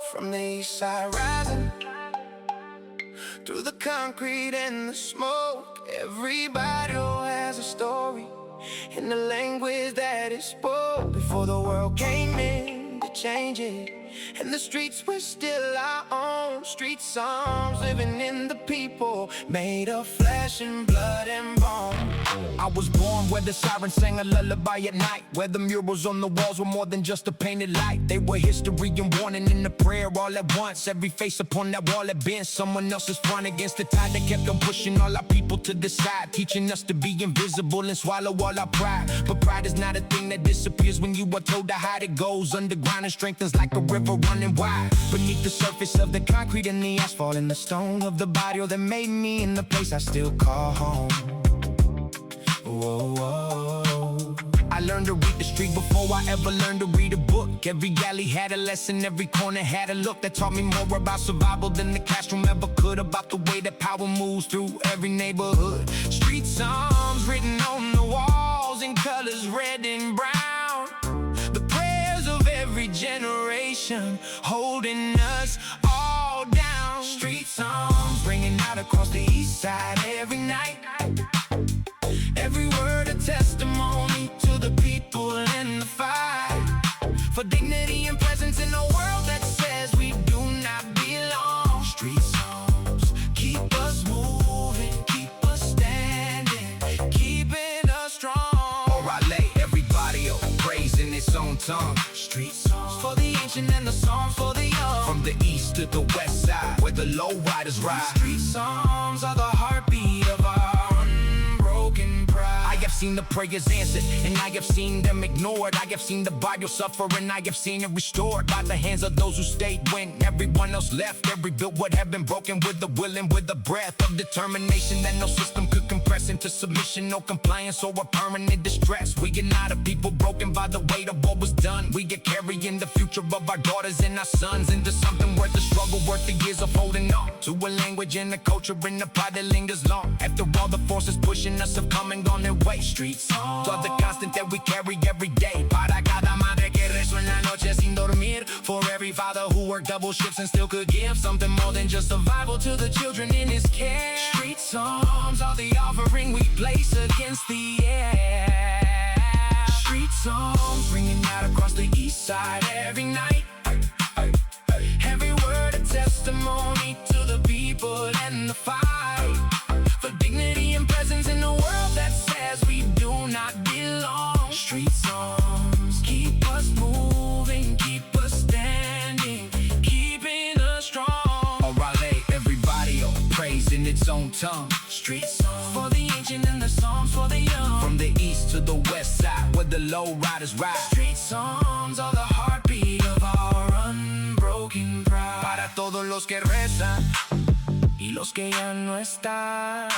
From the Eastside rising, through the concrete and the smoke, every barrio has a story in the language that it spoke before the world came in to change it. And the streets were still our own street songs, living in the people, made of flesh and blood and bone. I was born where the sirens sang a lullaby at night, where the murals on the walls were more than just a painted light. They were history and warning in the prayer all at once. Every face upon that wall had been someone else's front against the tide that kept on pushing all our people to the side, teaching us to be invisible and swallow all our pride. But pride is not a thing that disappears when you are told to hide. It goes underground and strengthens like a river running wide. Beneath the surface of the concrete and the asphalt and the stone of the barrio that made me in the place I still call home. Whoa, whoa. I learned to read the street before I ever learned to read a book. Every alley had a lesson, every corner had a look that taught me more about survival than the classroom ever could. About the way that power moves through every neighborhood. Street songs written on the walls in colors red and brown. The prayers of every generation holding us all down. Street songs ringing out across the east side every night. Every word a testimony to the people and the fight for dignity and presence in a world that says we do not belong. Street songs keep us moving, keep us standing, keeping us strong. Orale, everybody praise in its own tongue. Street songs for the ancient and the songs for the young. From the east to the west side, where the lowriders ride. Street songs are the heartbeat of our unbroken pride. I have seen the prayers answered, and I have seen them ignored. I have seen the Barrio suffer, and I have seen it restored by the hands of those who stayed when everyone else left. They rebuilt what had been broken with the will and with the breath of determination that no system could compress into submission, no compliance or a permanent distress. We are not a people broken by the weight of what was done. We are carrying the future of our daughters and our sons into something worth the struggle, worth the years of holding on to a language and a culture and a pride that lingers long after all the forces pushing us have come and gone their way. Street songs are the constant that we carry every day. Para cada madre que rezó en la noche sin dormir. For every father who worked double shifts and still could give something more than just survival to the children in his care. Street songs are the offering we place against the air. Street songs ringing out across the east side every night. Every word a testimony to the people and the fight for dignity and presence in a world that says we do not belong. Street songs keep us moving, keep us standing, keeping us strong. Orale, everybody praise in its own tongue. Street songs for the ancient and the songs for the young. From the east to the west side, where the lowriders ride. Street songs are the heartbeat of our unbroken pride. Para todos los que rezan y los que ya no están.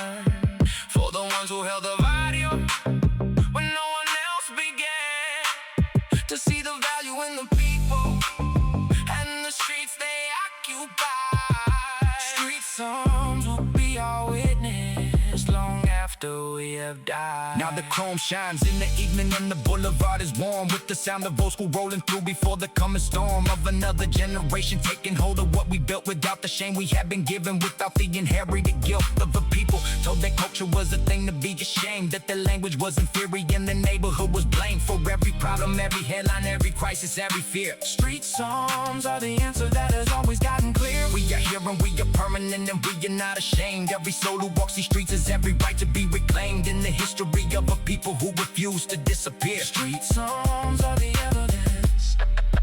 For the ones who held the barrio when no one else began. To see the value in the people and the streets they occupy. Street songs will be our witness long after we have died. Now the chrome shines in the evening and the boulevard is warm with the sound of old school rolling through before the coming storm of another generation taking hold of what we built without the shame we had been given, without the inherited guilt of a people told that culture was a thing to be ashamed, that the language was inferior and the neighborhood was blamed for every problem, every headline, every crisis, every fear. Street songs are the answer that has always gotten clear. We are here and we are permanent and we are not ashamed. Every soul who walks these streets has every right to be reclaimed in the history of a people who refuse to disappear. Street songs are the evidence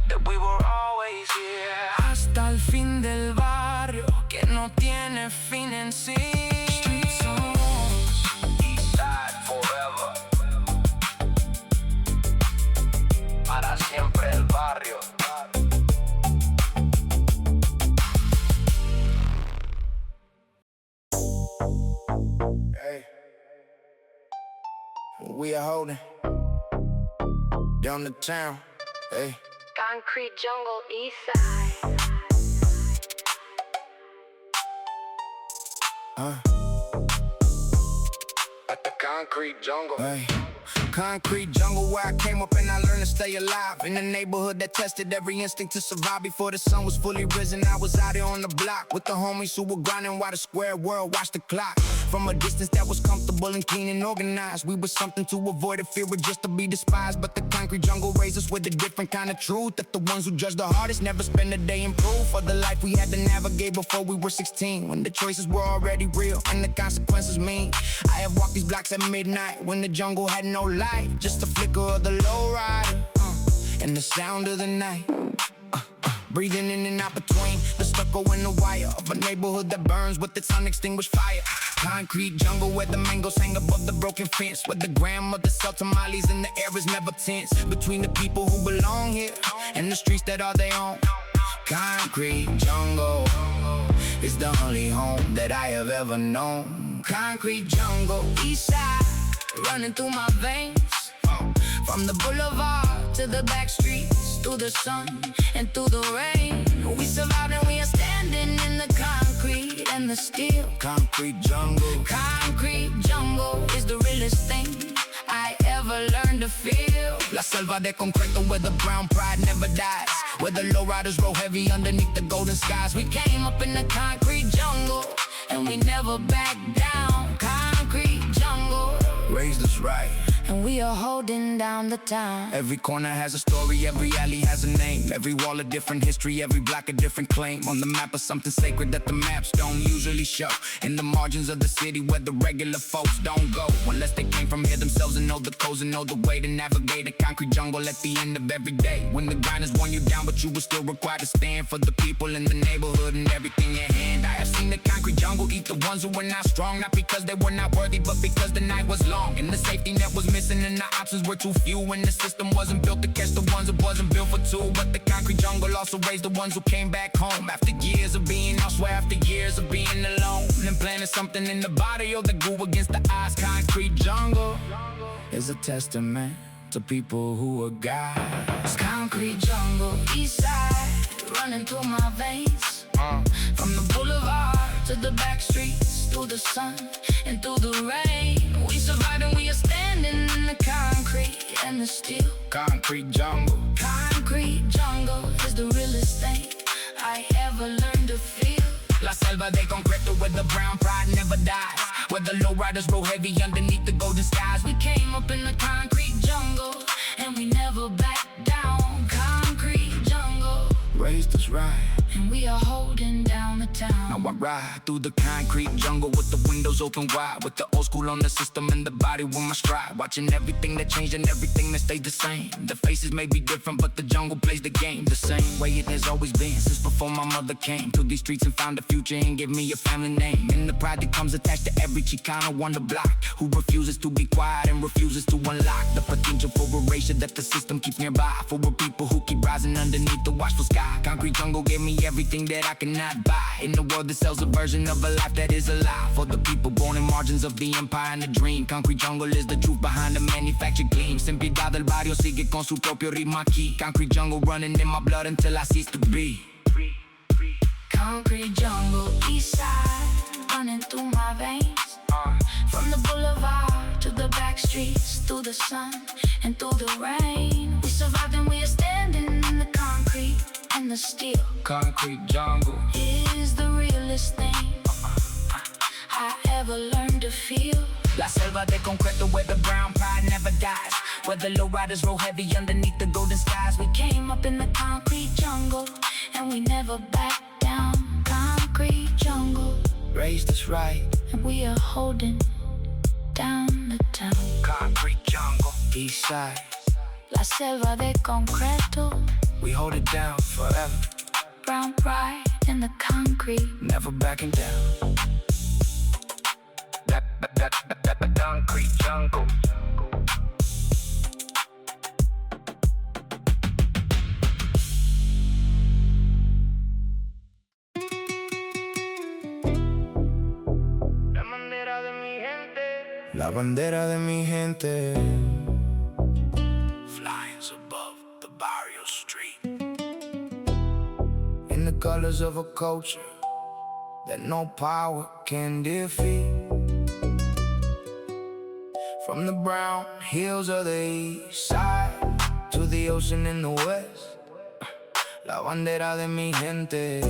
that we were always here. Hasta el fin del barrio que no tiene fin en sí. Street songs, Eastside forever. Para siempre el barrio. Hey. We are holding down the town, hey. Concrete jungle, Eastside. At the concrete jungle, Hey. Concrete jungle where I came up and I learned to stay alive. In a neighborhood that tested every instinct to survive. Before the sun was fully risen, I was out here on the block with the homies who were grinding while the square world watched the clock. From a distance that was comfortable and clean and organized, we were something to avoid if fear were just to be despised. But the concrete jungle raised us with a different kind of truth, that the ones who judge the hardest never spend a day in proof of the life we had to navigate before we were 16, when the choices were already real and the consequences mean. I have walked these blocks at midnight when the jungle had no light, just a flicker of the Lowrider and the sound of the night. Breathing in and out between the stucco and the wire of a neighborhood that burns with its unextinguished fire. Concrete jungle where the mangoes hang above the broken fence, where the grandmothers sell tamales and the air is never tense, between the people who belong here and the streets that are their own. Concrete jungle is the only home that I have ever known. Concrete jungle, Eastside, running through my veins. From the boulevard to the back streets, through the sun and through the rain, we survived and we are standing in the concrete and the steel. Concrete jungle is the realest thing I ever learned to feel. La selva de concreto where the brown pride never dies, where the lowriders roll heavy underneath the golden skies. We came up in the concrete jungle and we never back down. Concrete jungle raised us right, and we are holding down the town. Every corner has a story, every alley has a name, every wall a different history, every block a different claim. On the map of something sacred that the maps don't usually show, in the margins of the city where the regular folks don't go, unless they came from here themselves and know the codes and know the way to navigate a concrete jungle at the end of every day. When the grinders worn you down, but you were still required to stand for the people in the neighborhood and everything at hand. I have seen the concrete jungle eat the ones who were not strong, not because they were not worthy, but because the night was long and the safety net was missing and the options were too few, and the system wasn't built to catch the ones that wasn't built for two. But the concrete jungle also raised the ones who came back home after years of being elsewhere, after years of being alone, and planted something in the Barrio that grew against the odds. Concrete jungle is a testament to people who are gods. Concrete jungle, Eastside, running through my veins. From the boulevard to the back streets, through the sun and through the rain, we survived and we are standing in the concrete and the steel. Concrete jungle is the realest thing I ever learned to feel. La selva de concreto where the brown pride never dies, where the lowriders roll heavy underneath the golden skies. We came up in the concrete jungle and we never back down. Concrete jungle raised us right, and we are holding down the town. Now I ride through the concrete jungle with the windows open wide, with the old school on the system and the body with my stride, watching everything that changed and everything that stayed the same. The faces may be different, but the jungle plays the game the same way it has always been since before my mother came to these streets and found a future and gave me a family name. And the pride that comes attached to every Chicano on the block, who refuses to be quiet and refuses to unlock the potential for erasure that the system keeps nearby, for the people who keep rising underneath the watchful sky. Concrete jungle gave me everything that I cannot buy, in the world that sells a version of a life that is a lie, for the people born in margins of the empire and the dream. Concrete jungle is the truth behind the manufactured gleam. Siempre del barrio sigue con su propio ritmo aquí. Concrete jungle running in my blood until I cease to be. Concrete jungle, Eastside, running through my veins. From the boulevard to the back streets, through the sun and through the rain, we survived and we are standing in the concrete and the steel. Concrete jungle is the realest thing I ever learned to feel. La selva de concreto where the brown pride never dies, where the lowriders roll heavy underneath the golden skies. We came up in the concrete jungle and we never back down. Concrete jungle raised us right, and we are holding down the town. Concrete jungle, Eastside, la selva de concreto, we hold it down forever. Brown pride in the concrete, never backing down. Concrete jungle. La bandera de mi gente, flies above the Barrio street, in the colors of a culture that no power can defeat. From the brown hills of the east side to the ocean in the west, la bandera de mi gente,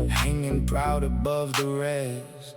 hanging proud above the rest.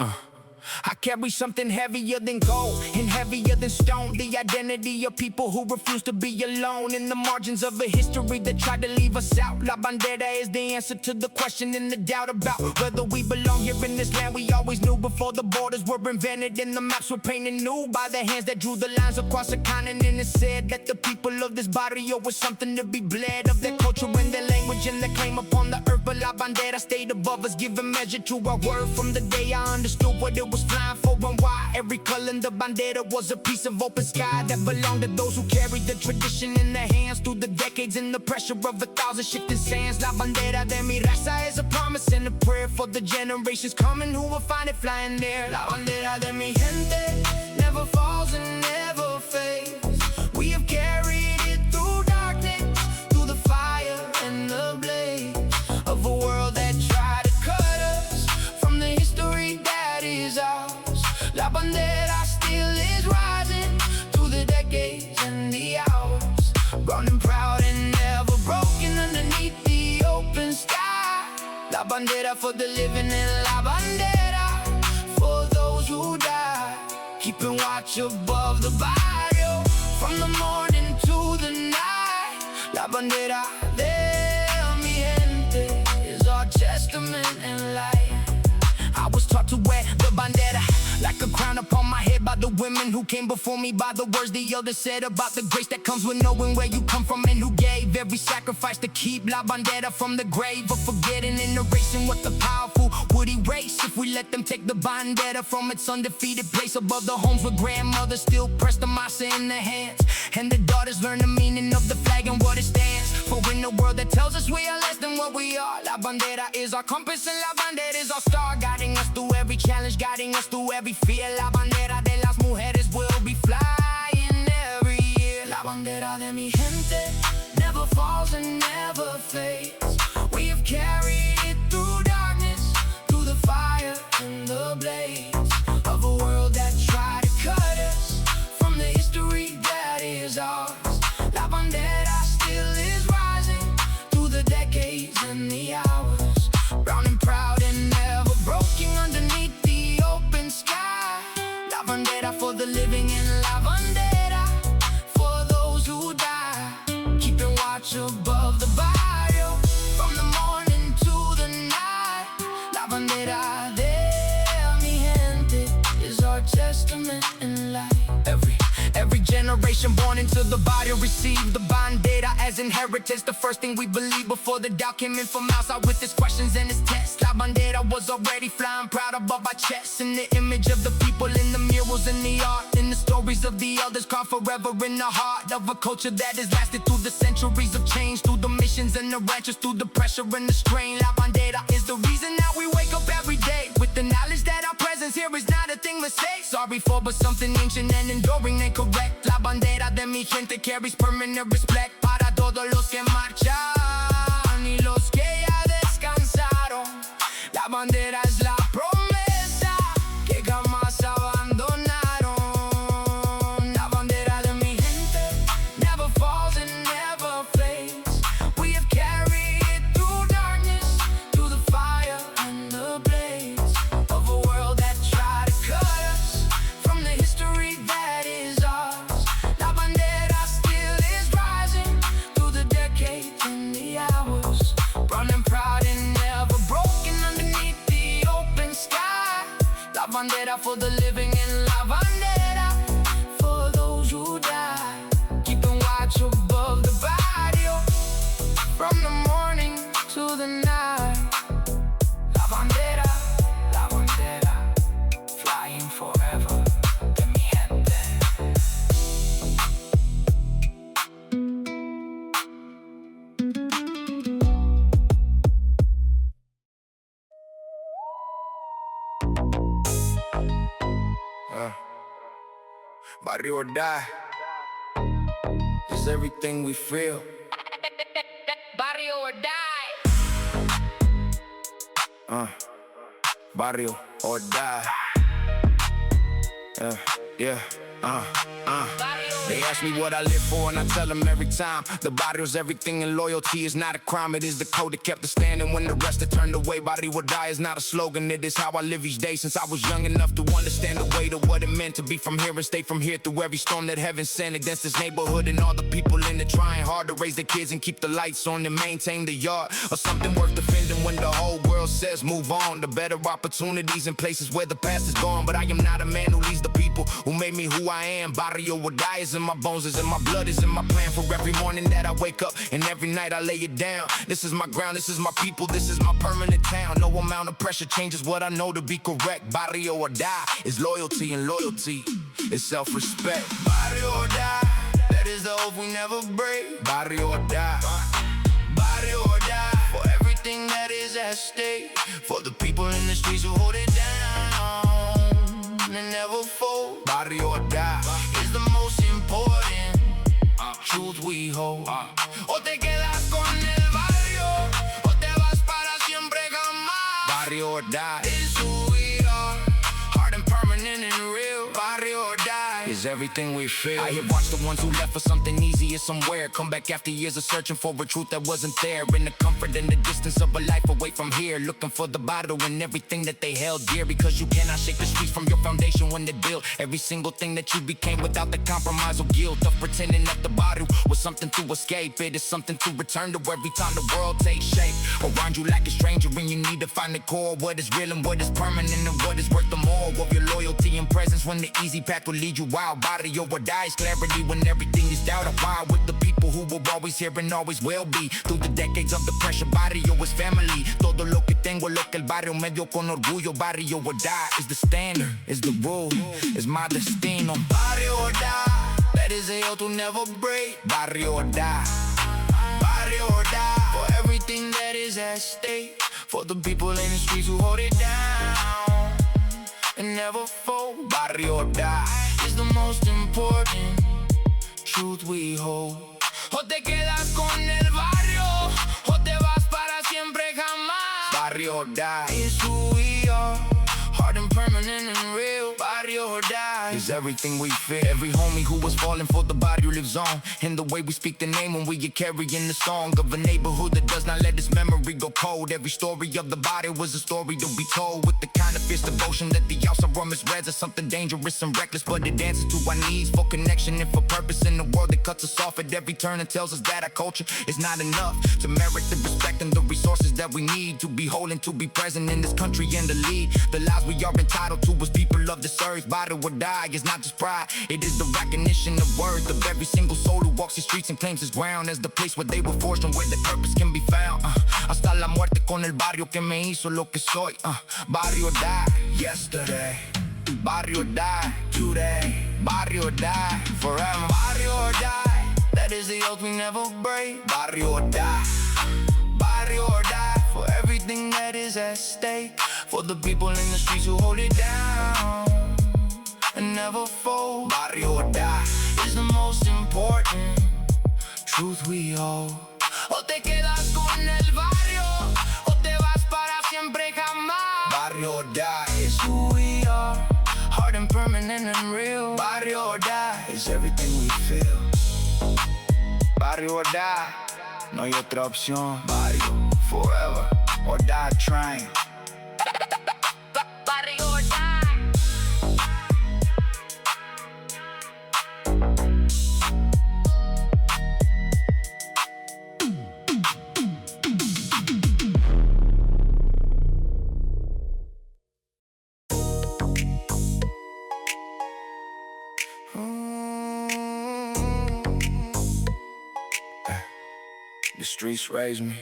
I carry something heavier than gold and heavier than stone. The identity of people who refuse to be alone in the margins of a history that tried to leave us out. La Bandera is the answer to the question and the doubt about whether we belong here in this land we always knew before the borders were invented and the maps were painted new by the hands that drew the lines across the continent and said that the people of this barrio was something to be bled of their culture and their language and their claim upon the earth. But La Bandera stayed above us, giving measure to our word from the day I understood what it was flying for and why. Every color in the bandera was a piece of open sky that belonged to those who carried the tradition in their hands through the decades and the pressure of 1,000 shifting sands. La bandera de mi raza is a promise and a prayer for the generations coming who will find it flying there. La bandera de mi gente never falls and never fades. We have carried it through darkness, through the fire and the blaze of a world that tried to cut us from the history that is ours. La bandera still is rising through the decades and the hours, running proud and never broken underneath the open sky. La bandera for the living and la bandera for those who die, keeping watch above the barrio from the morning to the night. La bandera de mi gente is our testament and light. I was taught to wear the bandera like a crown upon my head by the women who came before me, by the words the elders said about the grace that comes with knowing where you come from and who gave every sacrifice to keep La Bandera from the grave of forgetting and erasing what the powerful would erase if we let them take the bandera from its undefeated place above the homes where grandmothers still press the masa in their hands and the daughters learn the meaning of the flag and what it stands for in a world that tells us we are less than what we are. La Bandera is our compass and La Bandera is our star, guiding us through every challenge, guiding us through every fear. La bandera de las mujeres will be flying every year. La bandera de mi gente never falls and never fades. We have carried it through darkness, through the fire and the blaze of a world that tried to cut us from the history that is ours. La bandera still is rising through the decades and the hours, brown and proud and never broken underneath the open sky. La bandera for the living and la bandera for those who die, keeping watch above the barrio from the morning to the night. La bandera de mi gente is our testament and light. Every generation born into the barrio received the bandera as inheritance. The first thing we believed before the doubt came in from outside with its questions and its tests. La bandera was already flying proud above our chests, in the image of the people in the murals and the art, in the stories of the elders carved forever in the heart of a culture that has lasted through the centuries of change, through the missions and the ranches, through the pressure and the strain. La bandera is the reason that we wake up every day with the knowledge that our presence here is not a thing to say sorry for, but something ancient and enduring and correct. La bandera de mi gente carries permanent respect para todos los que marchan y los que ya descansaron. La bandera es la promesa que jamás abandonaron. La bandera de mi gente never falls and never fades. We have carried it through darkness, through the fire and the blaze of a world that tried to cut us from the history that is ours. La bandera still is rising through the decades and the hours, brown and proud and never broken underneath the open sky. La bandera for the living and la bandera for those who die, keeping watch above the barrio from the morning to the night. La bandera, flying forever de mi gente. Barrio or die is everything we feel. Barrio or die. Barrio or die. Yeah. They ask me what I live for and I tell them every time the barrio's everything and loyalty is not a crime. It is the code that kept us standing when the rest had turned away. Barrio or die is not a slogan, it is how I live each day since I was young enough to understand the weight of what it meant to be from here and stay from here through every storm that heaven sent against this neighborhood and all the people in it trying hard to raise their kids and keep the lights on and maintain the yard or something worth defending when the whole world says move on to better opportunities in places where the past is gone. But I am not a man who leads the people who made me who I am. Barrio or die is in my bones, is in my blood, is in my plan for every morning that I wake up and every night I lay it down. This is my ground, this is my people, this is my permanent town. No amount of pressure changes what I know to be correct. Barrio or die is loyalty and loyalty is self-respect. Barrio or die, that is the oath we never break. Barrio or die, barrio or die, for everything that is at stake. For the people in the streets who hold it down and never fold. Barrio or die is the most important truth we hold. O te quedas con el barrio, o te vas para siempre jamás. Barrio or die is who we are, hard and permanent and real. Barrio or die is everything we feel. I have watched the ones who left for something easier somewhere come back after years of searching for a truth that wasn't there. In the comfort and the distance of a life away from here, looking for the bottle and everything that they held dear. Because you cannot shake the streets from your foundation when they built every single thing that you became without the compromise or guilt of pretending that the bottle was something to escape. It is something to return to every time the world takes shape around you like a stranger, and you need to find the core, what is real and what is permanent and what is worth the more of your loyalty and presence when the easy path will lead you wild. Barrio or die is clarity when everything is doubt. Abide with the people who were always here and always will be through the decades of the pressure. Barrio is family, todo lo que tengo, lo que el barrio me dio con orgullo. Barrio or die is the standard, is the rule, is my destino. Barrio or die, that is a oath to never break. Barrio or die, barrio or die, for everything that is at stake. For the people in the streets who hold it down and never fold. Barrio or die is the most important truth we hold. O te quedas con el barrio, o te vas para siempre jamás. Barrio or die is who we are, hard and permanent and real. Barrio or die is everything we feel. Every homie who was falling for the barrio lives on in the way we speak the name when we get carrying the song of a neighborhood that does not let its memory go cold. Every story of the barrio was a story to be told with the kind of fierce devotion that the outside world misreads as something dangerous and reckless, but it answers to our needs for connection and for purpose in a world that cuts us off at every turn and tells us that our culture is not enough to merit the respect and the resources that we need to be whole and to be present in this country and to lead the lives we are entitled to as people of this earth. Barrio or die is not just pride, it is the recognition of worth of every single soul who walks the streets and claims his ground as the place where they were forged and where their purpose can be found. Hasta la muerte con el barrio que me hizo lo que soy. Barrio die yesterday, barrio die today, barrio die forever. Barrio or die, that is the oath we never break. Barrio or die, barrio or die, for everything that is at stake. For the people in the streets who hold it down and never fold. Barrio or die is the most important truth we hold. O te quedas con el barrio, o te vas para siempre jamás. Barrio or die is who we are, hard and permanent and real. Barrio or die is everything we feel. Barrio or die, no hay otra opción. Barrio, forever, or die trying. Barrio or die. The streets raised me.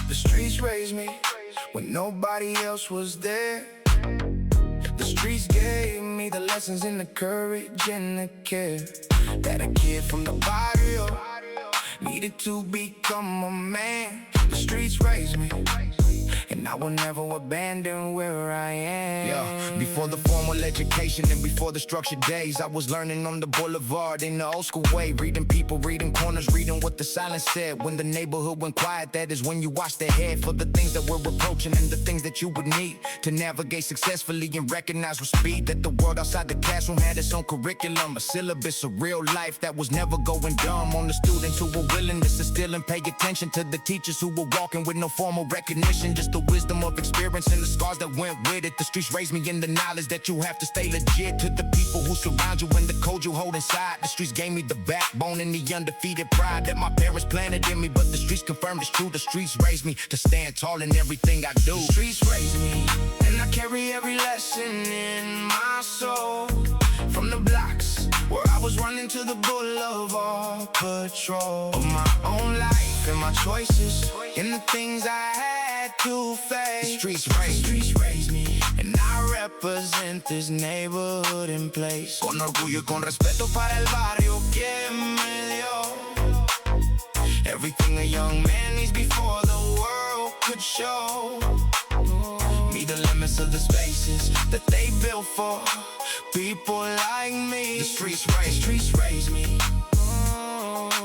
The streets raised me when nobody else was there. The streets gave me the lessons and the courage and the care that a kid from the barrio needed to become a man. The streets raised me, and I will never abandon where I am. Yeah, before the formal education and before the structured days, I was learning on the boulevard in the old school way. Reading people, reading corners, reading what the silence said. When the neighborhood went quiet, that is when you watched ahead for the things that we're approaching and the things that you would need to navigate successfully and recognize with speed that the world outside the classroom had its own curriculum, a syllabus, a real life that was never going dumb. On the students who were willing to sit still and pay attention to the teachers who were walking with no formal recognition, just the wisdom of experience and the scars that went with it. The streets raised me in the knowledge that you have to stay legit. To the people who surround you and the code you hold inside, the streets gave me the backbone and the undefeated pride that my parents planted in me, but the streets confirmed it's true. The streets raised me to stand tall in everything I do. The streets raised me, and I carry every lesson in my soul. From the blocks where I was running to the boulevard patrol of my own life and my choices and the things I had to face. The streets raised me, and I represent this neighborhood in place. Con orgullo y con respeto para el barrio que me dio everything a young man needs before the world could show me the limits of the spaces that they built for people like me. The streets raised me,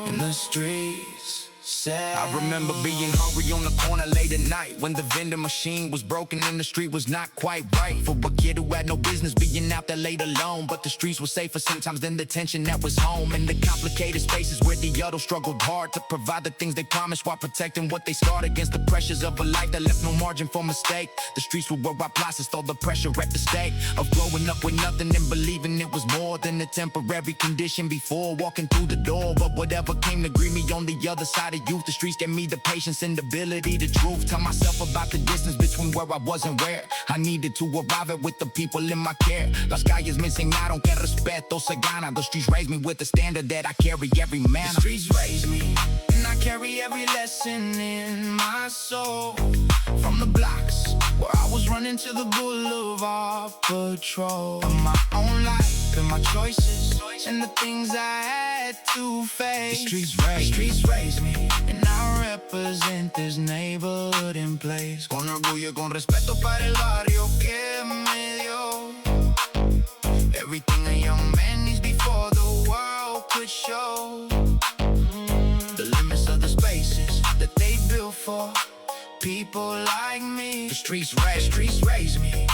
and the streets said. I remember being hungry on the corner late at night when the vending machine was broken and the street was not quite right for a kid who had no business being out there late alone. But the streets were safer sometimes than the tension that was home, and the complicated spaces where the others struggled hard to provide the things they promised while protecting what they scarred against the pressures of a life that left no margin for mistake. The streets were where I processed all the pressure at the stake of growing up with nothing and believing it was more than a temporary condition before walking through the door. But whatever came to greet me on the other side of youth, the streets gave me the patience and ability, the truth. Tell myself about the distance between where I was and where I needed to arrive at with the people in my care. Las calles me enseñaron que respeto se gana. The streets raised me with the standard that I carry every manner. The streets raised me, and I carry every lesson in my soul. From the blocks where I was running to the boulevard patrol of my own life and my choices and the things I had to face. The streets raised me, and I represent this neighborhood in place. Con orgullo y con respeto para el barrio que me dio everything a young man needs before the world could show the limits of the spaces that they built for people like me. The streets raised me,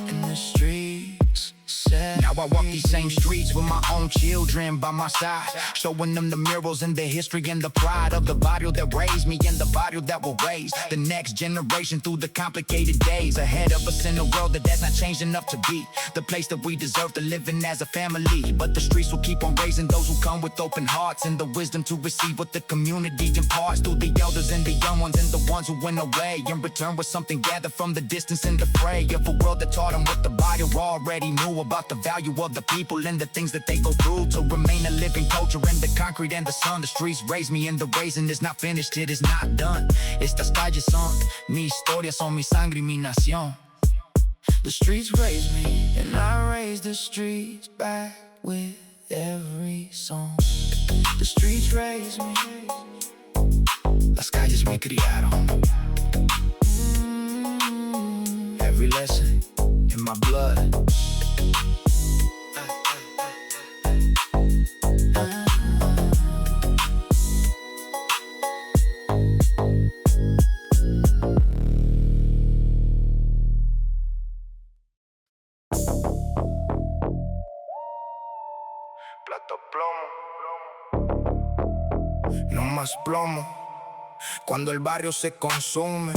and the streets said. Now I walk these same streets with my own children by my side, showing them the murals and the history and the pride of the barrio that raised me and the barrio that will raise the next generation through the complicated days ahead of us in a world that's not changed enough to be the place that we deserve to live in as a family. But the streets will keep on raising those who come with open hearts and the wisdom to receive what the community imparts through the elders and the young ones and the ones who went away in return with something gathered from the distance and the fray of a world that taught them what the barrio already knew about the value of the people and the things that they go through to remain a living culture in the concrete and the sun. The streets raised me, and the raising is not finished, it is not done. Estas calles son mi historia, son mi sangre y mi nación. The streets raised me, and I raised the streets back with every song. The streets raised me, las calles me criaron. Every lesson in my blood. Plata plomo, no más plomo, cuando el barrio se consume.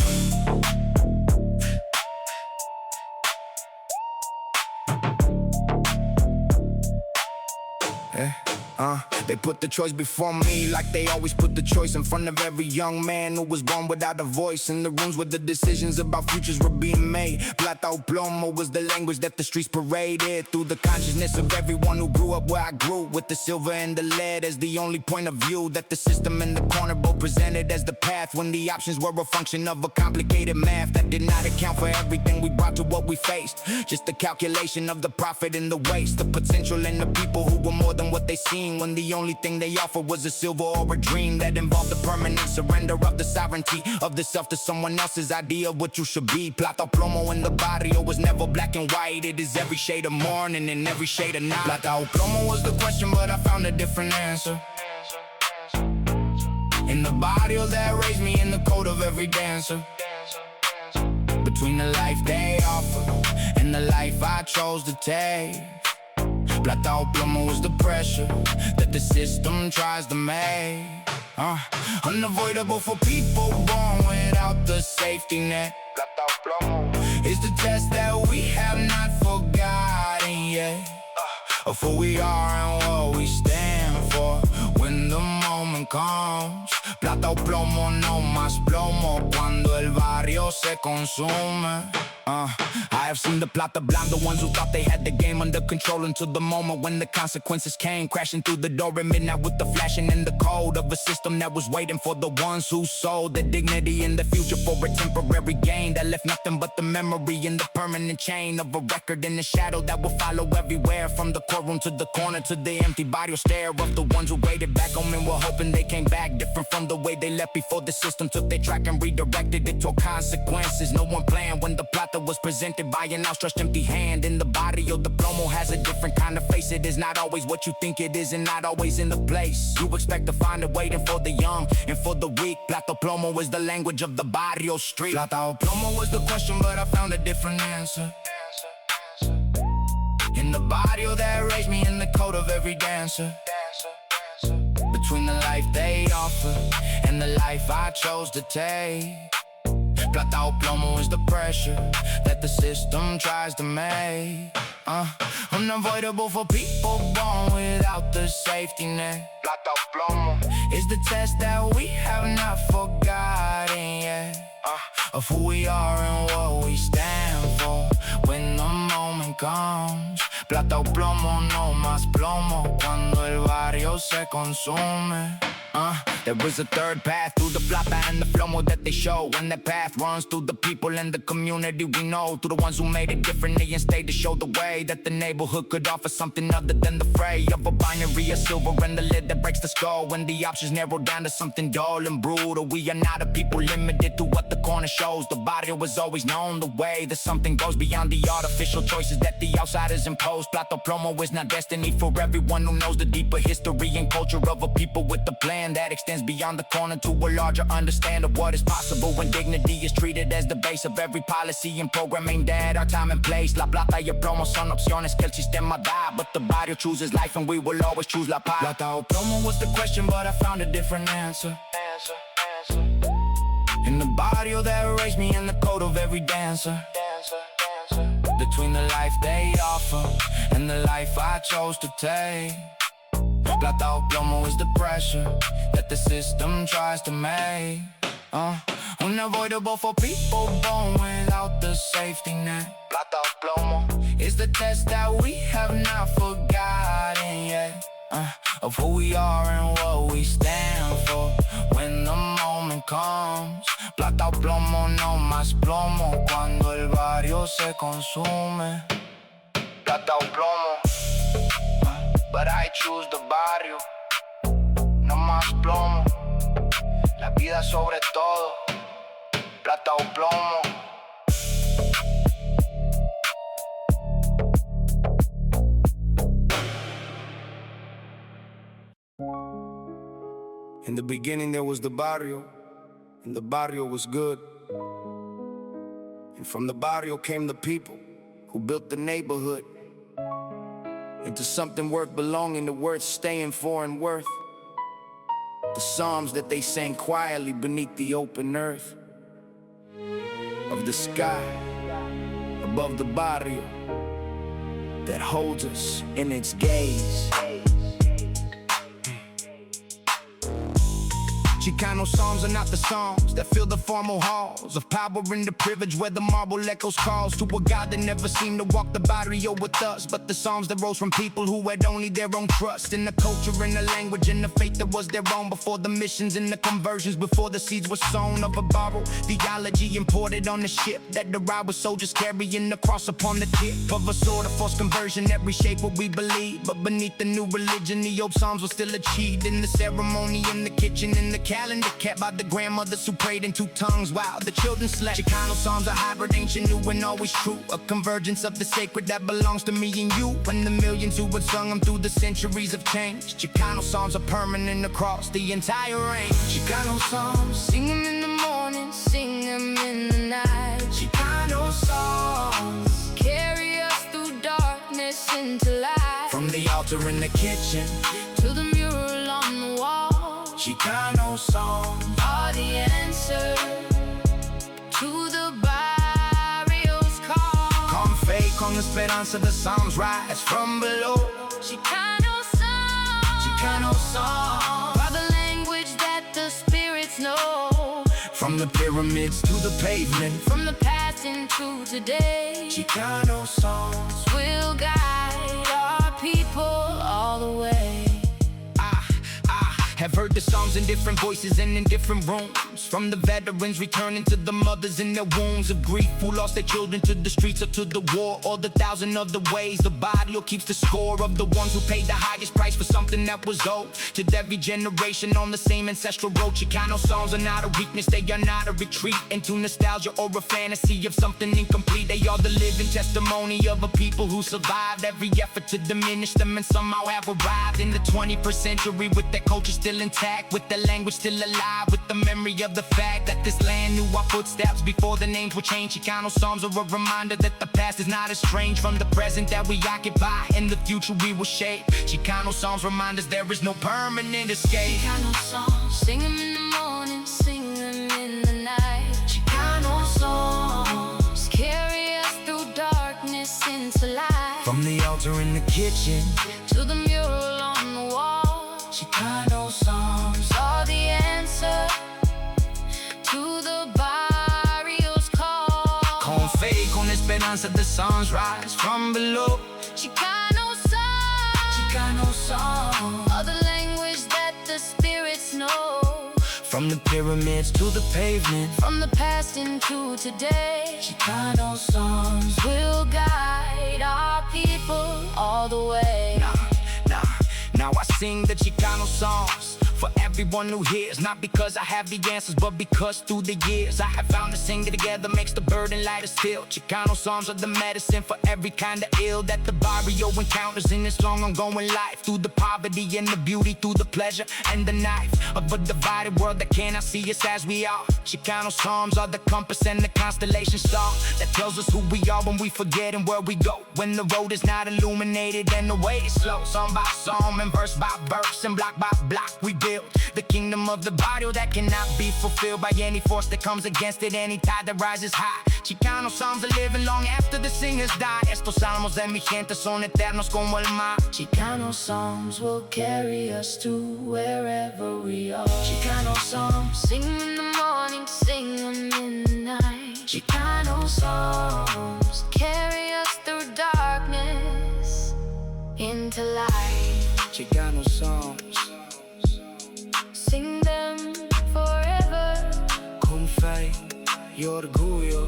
They put the choice before me like they always put the choice in front of every young man who was born without a voice in the rooms where the decisions about futures were being made. Plata o Plomo was the language that the streets paraded through the consciousness of everyone who grew up where I grew, with the silver and the lead as the only point of view that the system in the corner both presented as the path, when the options were a function of a complicated math that did not account for everything we brought to what we faced. Just a calculation of the profit and the waste, the potential and the people who were more than what they seen, when the only thing they offered was a silver or a dream that involved the permanent surrender of the sovereignty of the self to someone else's idea of what you should be. Plata o Plomo in the barrio was never black and white. It is every shade of morning and every shade of night. Plata o Plomo was the question, but I found a different answer. In the barrio that raised me in the code of every dancer. Between the life they offer and the life I chose to take. Plata o Plomo was the pressure that the system tries to make. Unavoidable for people born without the safety net. Plata o Plomo is the test that we have not forgotten yet. Of who we are and what we stand for when the moment comes. Plata o Plomo, no más plomo cuando el barrio se consume. I have seen the plata blind, the ones who thought they had the game under control until the moment when the consequences came crashing through the door at midnight with the flashing and the code of a system that was waiting for the ones who sold their dignity in the future for a temporary gain that left nothing but the memory in the permanent chain of a record in the shadow that will follow everywhere from the courtroom to the corner to the empty barrio stare of the ones who waited back home and were hoping they came back different from the way they left before the system took their track and redirected it to consequences. No one planned when the plata was presented by an outstretched empty hand. In the barrio, the Plomo has a different kind of face. It is not always what you think it is and not always in the place you expect to find it, waiting for the young and for the weak. Plata o Plomo is the language of the barrio street. Plata o Plomo was the question, but I found a different answer. In the barrio that raised me in the code of every dancer. Between the life they offer and the life I chose to take. Plata o Plomo is the pressure that the system tries to make. Unavoidable for people born without the safety net. Plata o Plomo is the test that we have not forgotten yet. Of who we are and what we stand for when the moment comes. Plata o Plomo, no más plomo cuando el barrio se consume. There is a third path through the plata and the Plomo that they show. And that path runs through the people and the community we know. Through the ones who made it differently and stayed to show the way that the neighborhood could offer something other than the fray of a binary, a silver and the lid that breaks the skull. When the options narrow down to something dull and brutal. We are not a people limited to what the corner shows. The barrio was always known the way that something goes beyond the artificial choices that the outsiders impose. Plata o Plomo is not destiny for everyone who knows the deeper history and culture of a people with a plan that extends beyond the corner to a larger understand of what is possible when dignity is treated as the base of every policy and program aimed at our time and place. La plata y el plomo son opciones que el sistema da, but the barrio chooses life and we will always choose la paz. Plata o Plomo was the question, but I found a different answer. In the barrio that raised me in the code of every dancer. Between the life they offer and the life I chose to take. Plata o Plomo is the pressure that the system tries to make. Unavoidable for people born without the safety net. Plata o Plomo is the test that we have not forgotten yet. Of who we are and what we stand for when the moment comes. Plata o Plomo, no más plomo cuando el barrio se consume. Plata o Plomo, but I choose the barrio. No más plomo, la vida sobre todo. Plata o Plomo. In the beginning there was the barrio, and the barrio was good. And from the barrio came the people who built the neighborhood into something worth belonging to, worth staying for and worth the psalms that they sang quietly beneath the open earth of the sky above the barrio that holds us in its gaze. Chicano Psalms are not the songs that fill the formal halls of power and the privilege where the marble echoes calls to a God that never seemed to walk the barrio with us, but the Psalms that rose from people who had only their own trust in the culture and the language and the faith that was their own before the missions and the conversions, before the seeds were sown of a borrowed theology imported on the ship that arrived with soldiers carrying the cross upon the tip of a sword of false conversion that reshaped what we believe. But beneath the new religion, the old Psalms were still achieved in the ceremony, in the kitchen, in the calendar kept by the grandmothers who prayed in two tongues while the children slept. Chicano Psalms are hybrid, ancient, new, and always true, a convergence of the sacred that belongs to me and you, and the millions who had sung them through the centuries of change. Chicano Psalms are permanent across the entire range. Chicano Psalms, sing them in the morning, sing them in the night. Chicano Psalms Carry us through darkness into light. from the altar in the kitchen To the mural on the wall. Chicano Psalms Are the answer to the barrio's call. con fe, con esperanza, the Psalms rise from below. Chicano Psalms Chicano Psalms are the language that the spirits know. from the pyramids to the pavement. From the past into today, Chicano Psalms will guide our people all the way. have heard the Psalms in different voices and in different rooms, from the veterans returning to the mothers in their wounds of grief who lost their children to the streets or to the war, or the thousand other ways the Barrio keeps the score of the ones who paid the highest price for something that was owed to every generation on the same ancestral road. Chicano Psalms are not a weakness, they are not a retreat into nostalgia or a fantasy of something incomplete. They are the living testimony of a people who survived every effort to diminish them and somehow have arrived in the 21st century with their culture still intact, with the language still alive, with the memory of the fact that this land knew our footsteps before the names were changed. Chicano Psalms are a reminder that the past is not as strange from the present that we occupy, and the future we will shape. Chicano Psalms remind us there is no permanent escape. Chicano Psalms, sing them in the morning, sing them in the night. Chicano Psalms carry us through darkness into light. From the altar in the kitchen To the mural on the wall, Chicano Psalms are the answer to the barrio's call. con fe, con esperanza, the Psalms rise from below. Chicano Psalms Chicano Psalms are the language that the spirits know. from the pyramids to the pavement. From the past into today, Chicano Psalms will guide our people all the way. Now I sing the Chicano Psalms for everyone who hears, not because I have the answers, but because through the years I have found to sing it together makes the burden lighter still. Chicano Psalms are the medicine for every kind of ill that the Barrio encounters in this long ongoing life, through the poverty and the beauty, through the pleasure and the knife of a divided world that cannot see us as we are. Chicano Psalms are the compass and the constellation star that tells us who we are when we forget and where we go, when the road is not illuminated and the way is slow. Psalm by psalm and verse by verse and block by block we build the kingdom of the Barrio that cannot be fulfilled by any force that comes against it, any tide that rises high. Chicano Psalms are living long after the singers die. Estos salmos de mi gente son eternos como el mar. Chicano Psalms will carry us to wherever we are. Chicano Psalms, sing them in the morning, sing them in the night. Chicano Psalms carry us through darkness into light. Chicano Psalms, sing them forever. con fe y orgullo.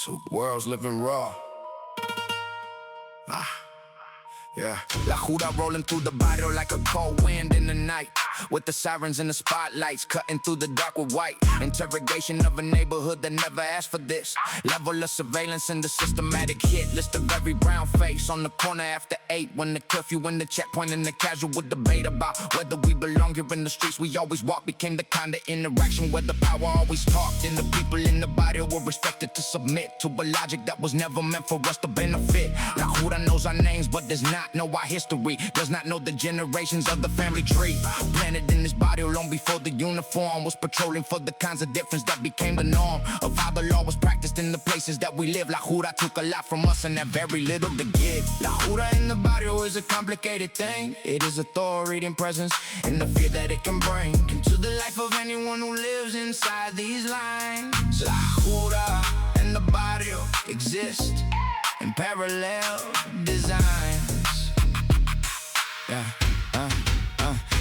Two worlds living raw. Yeah. La Jura rolling through the Barrio like a cold wind in the night, with the sirens and the spotlights cutting through the dark with white. Interrogation of a neighborhood that never asked for this. Level of surveillance and the systematic hit list of every brown face on the corner after 8, when the curfew and the checkpoint and the casual debate about whether we belong here in the streets we always walk became the kind of interaction where the power always talked, and the people in the barrio were respected to submit to a logic that was never meant for us to benefit. La Jura knows our names but does not know our history, does not know the generations of the family tree. Planted in this barrio long before the uniform was patrolling for the kinds of difference that became the norm of how the law was practiced in the places that we live. La Jura took a lot from us and had very little to give. La Jura in the barrio is a complicated thing. It is authority and presence and the fear that it can bring into the life of anyone who lives inside these lines. La Jura and the barrio exist in parallel designs. Yeah.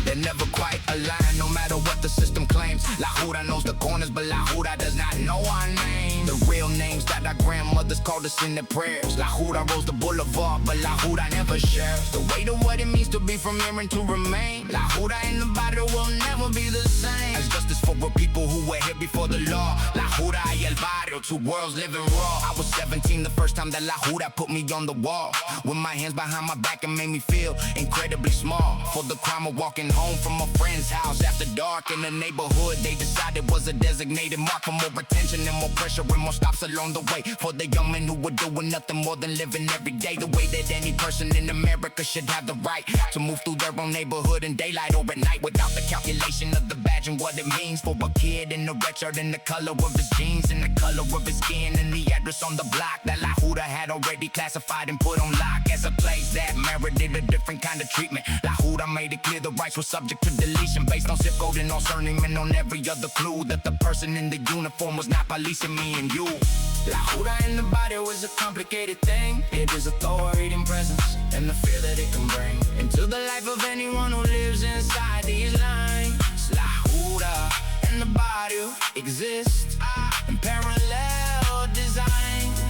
They never quite align, no matter what the system claims. La Jura knows the corners, but La Jura does not know our names. The real names that our grandmothers called us in their prayers. La Jura rolls the boulevard, but La Jura never shares the weight of what it means to be from here and to remain. La Jura in the barrio will never be the same. As justice for the people who were here before the law. La Jura y el barrio, two worlds living raw. I was 17 the first time that La Jura put me on the wall, with my hands behind my back and made me feel incredibly small. For the crime of walking home from a friend's house after dark in the neighborhood they decided was a designated mark for more attention and more pressure and more stops along the way. For the young men who were doing nothing more than living every day the way that any person in America should have the right to move through their own neighborhood in daylight or at night without the calculation of the badge and what it means for a kid in the red shirt and the color of his jeans and the color of his skin and the address on the block that La Jura had already classified and put on lock as a place that merited a different kind of treatment. La Jura made it clear the rights were subject to deletion based on zip code and on surname and on every other clue that the person in the uniform was not policing me and you. La Jura in the barrio is a complicated thing. It is authority and presence and the fear that it can bring into the life of anyone who lives inside these lines. La Jura and the barrio exist in parallel designs.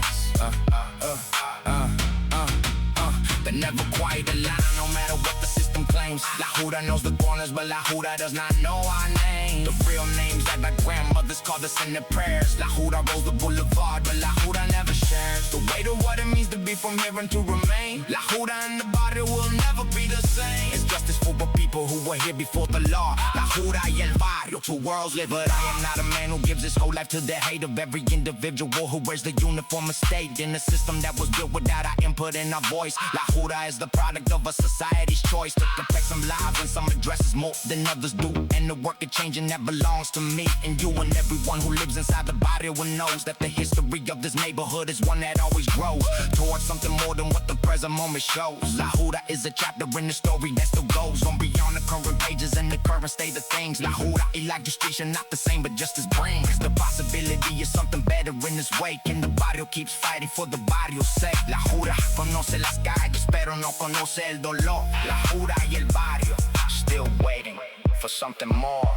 They never quite align, no matter what the system claims. La Jura knows the corners, but La Jura does not know our names. The real names that our grandmothers called us in their prayers. La Jura rolls the boulevard, but La Jura never shares the weight of what it means to be from here and to remain. La Jura and the barrio will never be the same. It's justice for the people who were here before the law. La Jura y el barrio, two worlds live, but I am not a man who gives his whole life to the hate of every individual who wears the uniform and stayed in a system that was built without our input and our voice. La Jura is the product of a society's choice to protect some lives and some addresses more than others do, and the work of changing that belongs to me and you and everyone who lives inside the barrio and knows that the history of this neighborhood is one that always grows towards something more than what the present moment shows. La Jura is a chapter in the story that still goes on beyond the current pages and the current state of things. La Jura y la justicia not the same, but justice brings the possibility of something better in this wake, and the barrio keeps fighting for the barrio's sake. La Jura conoce las calles pero no conoce el dolor. La Jura y el barrio still waiting for something more.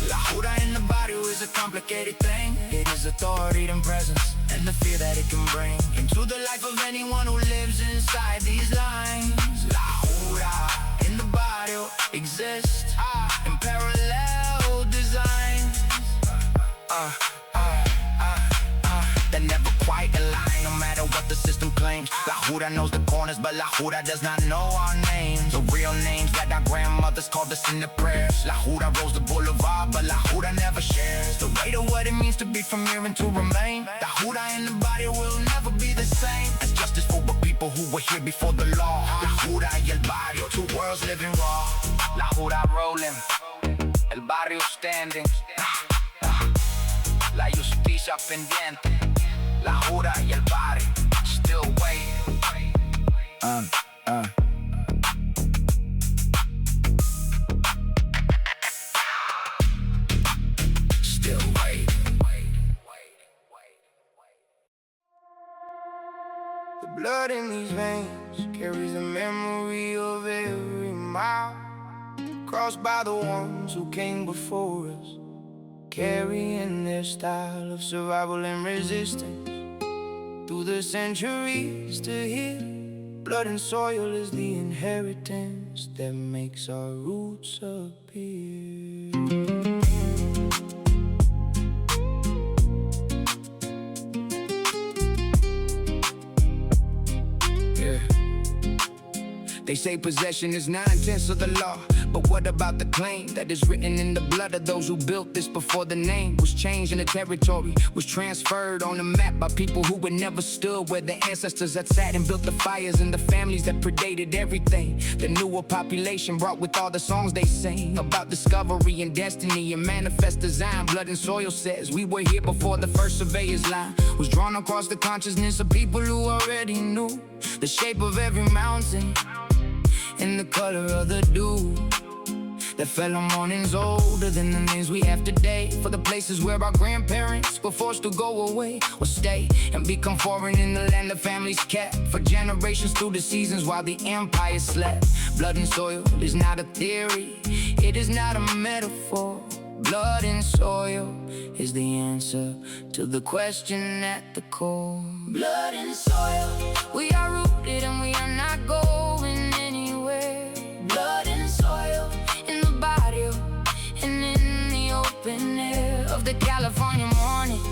La Jura in the barrio is a complicated thing. It is authority and presence and the fear that it can bring into the life of anyone who lives inside these lines. La Jura in the barrio exists in parallel designs. That never quite align, no matter what the system claims. La Jura knows the corners, but La Jura does not know our names. The real names that our grandmothers called us in their prayers. La Jura rolls the boulevard, but La Jura never shares the weight of what it means to be from here and to remain. La Jura in the barrio will never be the same. As justice for the people who were here before the law. La Jura y el barrio, two worlds living raw. La Jura rolling, el barrio standing. La justicia pendiente. La Jura y el barrio still waiting. Still waiting. The blood in these veins carries the memory of every mile crossed by the ones who came before us, carrying their style of survival and resistance through the centuries to heal. Blood and soil is the inheritance that makes our roots appear. Yeah. They say possession is 9/10 of the law, but what about the claim that is written in the blood of those who built this before the name was changed and the territory was transferred on the map by people who had never stood where their ancestors had sat and built the fires and the families that predated everything. The newer population brought with all the songs they sing about discovery and destiny and manifest design. Blood and soil says we were here before the first surveyor's line was drawn across the consciousness of people who already knew the shape of every mountain and the color of the dew that fell on mornings older than the names we have today. For the places where our grandparents were forced to go away or stay and become foreign in the land the families kept for generations through the seasons while the empire slept. Blood and soil is not a theory, it is not a metaphor. Blood and soil is the answer to the question at the core. Blood and soil, we are rooted and we are not going anywhere. Blood and soil in the barrio and in the open air of the California morning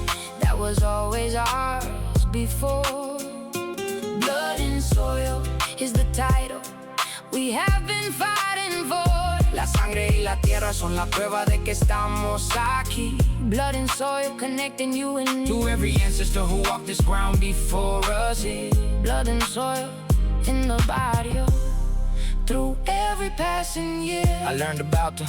that was always ours before. Blood and soil is the title we have been fighting for. La sangre y la tierra son la prueba de que estamos aquí. Blood and soil connecting you and me to every ancestor who walked this ground before us. Yeah. Blood and soil in the barrio through every passing year. I learned about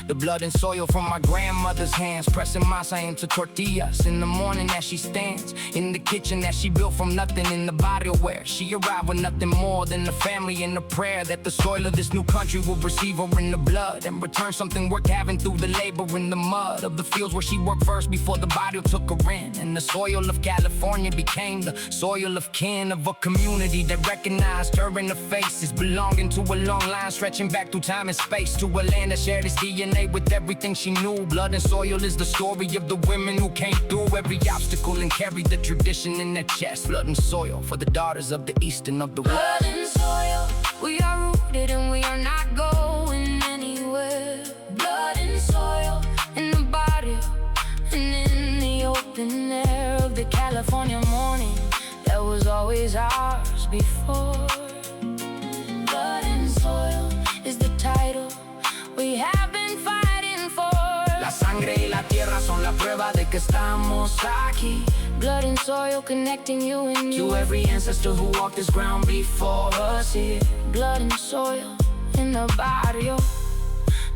the blood and soil from my grandmother's hands, pressing masa into tortillas in the morning as she stands in the kitchen that she built from nothing in the barrio where she arrived with nothing more than the family and the prayer that the soil of this new country will receive her in the blood and return something worth having through the labor in the mud of the fields where she worked first before the barrio took her in. And the soil of California became the soil of kin of a community that recognized her in the face as belonging to a long line stretching back through time and space to a land that shared its DNA with everything she knew. Blood and soil is the story of the women who came through every obstacle and carried the tradition in their chest. Blood and soil for the daughters of the east and of the west. Blood and soil, we are rooted and we are not going anywhere. Blood and soil in the barrio and in the open air of the California morning that was always ours before. Blood and soil is the title we have been fighting for. La sangre y la tierra son la prueba de que estamos aquí. Blood and soil connecting you and me to every ancestor who walked this ground before us here. Blood and soil in the barrio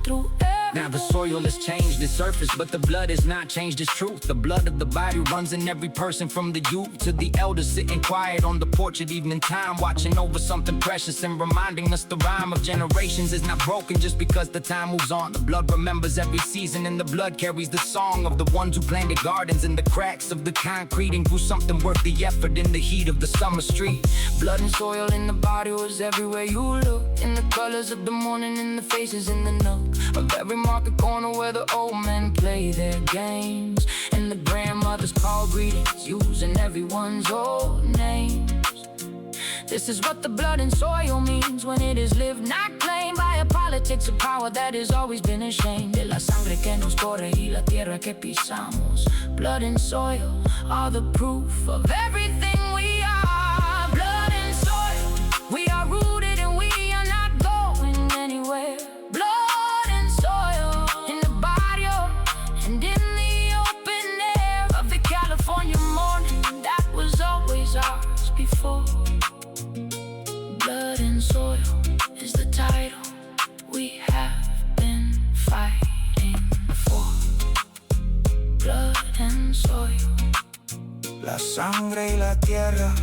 through now the soil has changed its surface, but the blood has not changed its truth. The blood of the body runs in every person from the youth to the elders sitting quiet on the porch at evening time, watching over something precious and reminding us the rhyme of generations is not broken just because the time moves on. The blood remembers every season and the blood carries the song of the ones who planted gardens in the cracks of the concrete and grew something worth the effort in the heat of the summer street. Blood and soil in the body was everywhere you look, in the colors of the morning, in the faces in the nook of every market corner where the old men play their games and the grandmothers call greetings using everyone's old names. This is what the blood and soil means when it is lived, not claimed by a politics of power that has always been ashamed. De la sangre que nos corre y la tierra que pisamos. Blood and soil are the proof of everything we are. Blood and soil, we are rooted and we are not going anywhere. Blood and soil in the barrio and in the open air of the California morning that was always ours before. Blood and soil is the title we have been fighting for. Blood and soil, la sangre y la tierra,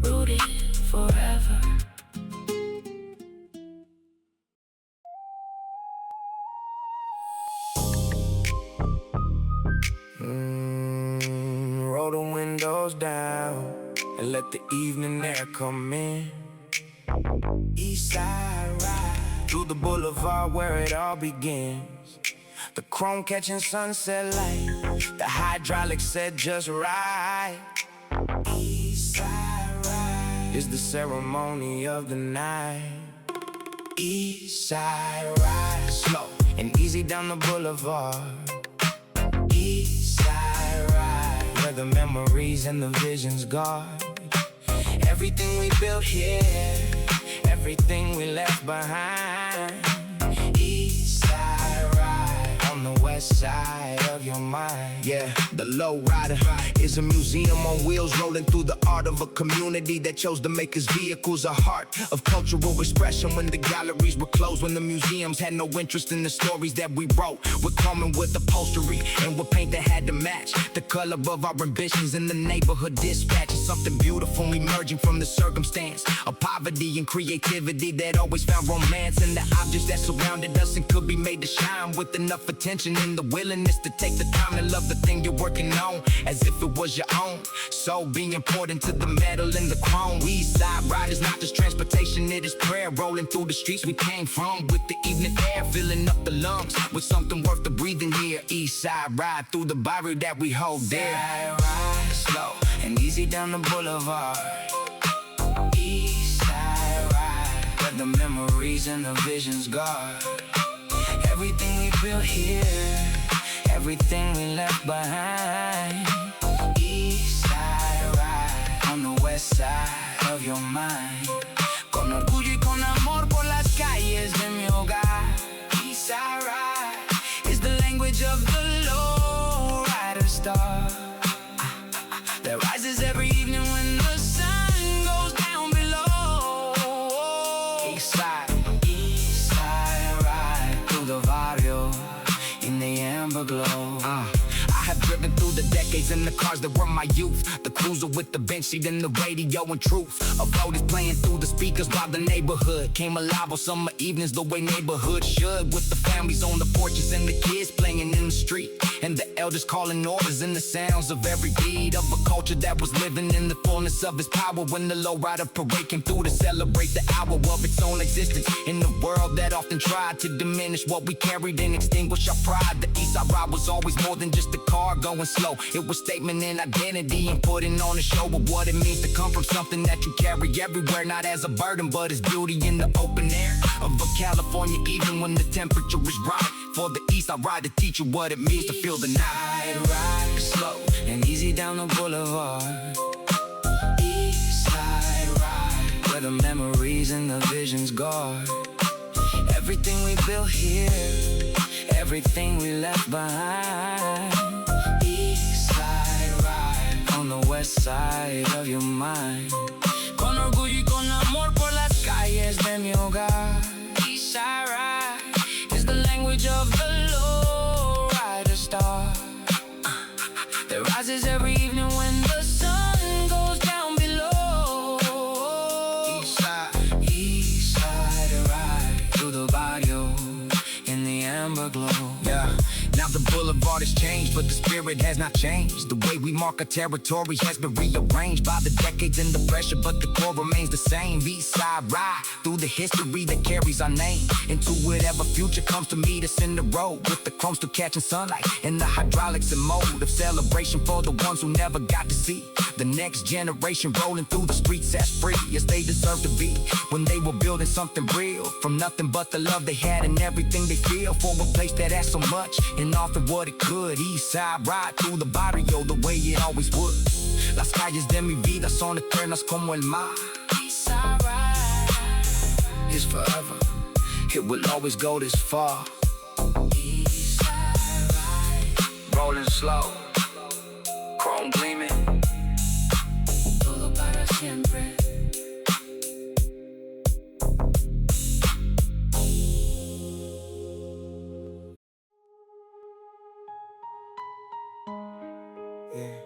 rooted forever. Roll the windows down and let the evening air come in. Eastside Ride through the boulevard where it all begins. The chrome catching sunset light, the hydraulics said just right. Eastside Ride is the ceremony of the night. Eastside Ride, slow and easy down the boulevard. Eastside Ride, where the memories and the visions guard. Everything we built here, everything we left behind. Eastside Ride on the west side of your mind. Yeah, the Lowrider is a museum on wheels rolling through the art of a community that chose to make its vehicles a heart of cultural expression. When the galleries were closed, when the museums had no interest in the stories that we wrote, we're coming with upholstery and with paint that had to match the color of our ambitions. In the neighborhood dispatch is something beautiful emerging from the circumstance of poverty and creativity that always found romance in the objects that surrounded us and could be made to shine with enough attention and the willingness to take the time to love the thing you're working on as if it was your own. So be important to the metal and the chrome. Eastside Ride is not just transportation, it is prayer rolling through the streets we came from, with the evening air filling up the lungs with something worth the breathing here. Eastside Ride through the Barrio that we hold dear. Ride slow and easy down the boulevard. Eastside Ride, where the memories and the visions guard. Everything we built here, everything we left behind. Eastside Ride on the west side of your mind. Con orgullo y con amor por las calles de mi hogar. Eastside Ride is the language of the Lowrider star that rises every evening when the sun goes down below. Eastside Ride through the Barrio in the amber glow. I have driven through the decades in the cars that were my youth, the cruiser with the bench seat and the radio and truth. A road is playing through the speakers while the neighborhood came alive on summer evenings the way neighborhood should, with the families on the porches and the kids playing in the street and the elders calling orders and the sounds of every beat of a culture that was living in the fullness of its power. When the Lowrider parade came through to celebrate the hour of its own existence in a world that often tried to diminish what we carried and extinguish our pride. The Eastside Ride was always more than just a car going slow. It was statement and identity and putting on a show of what it means to come from something that you carry everywhere, not as a burden but as beauty in the open air of a California evening when the temperature is right. For the Eastside Ride to teach you what it means to feel the night. Ride slow and easy down the boulevard. Eastside Ride, where the memories and the visions guard. Everything we built here, everything we left behind. Eastside Ride on the west side of your mind. Con orgullo y con amor por las calles de mi hogar. Eastside Ride is the language of the Lowrider star that rises every evening when the sun goes down below. Eastside Ride through the Barrio in the amber glow. Yeah. Now the boulevard has changed, but the spirit has not changed. The way we mark our territory has been rearranged by the decades and the pressure, but the core remains the same. Eastside Ride through the history that carries our name into whatever future comes to meet us in the road, with the chrome still catching sunlight and the hydraulics in mode of celebration for the ones who never got to see the next generation rolling through the streets as free as they deserve to be when they were building something real from nothing but the love they had and everything they feel for a place that has so much and offered what it could. Eastside Ride through the Barrio the way it always would. Las calles de mi vida son eternas como el mar. Eastside Ride is forever, it will always go this far. Eastside Ride, rolling slow, chrome gleaming, todo para siempre. Yeah.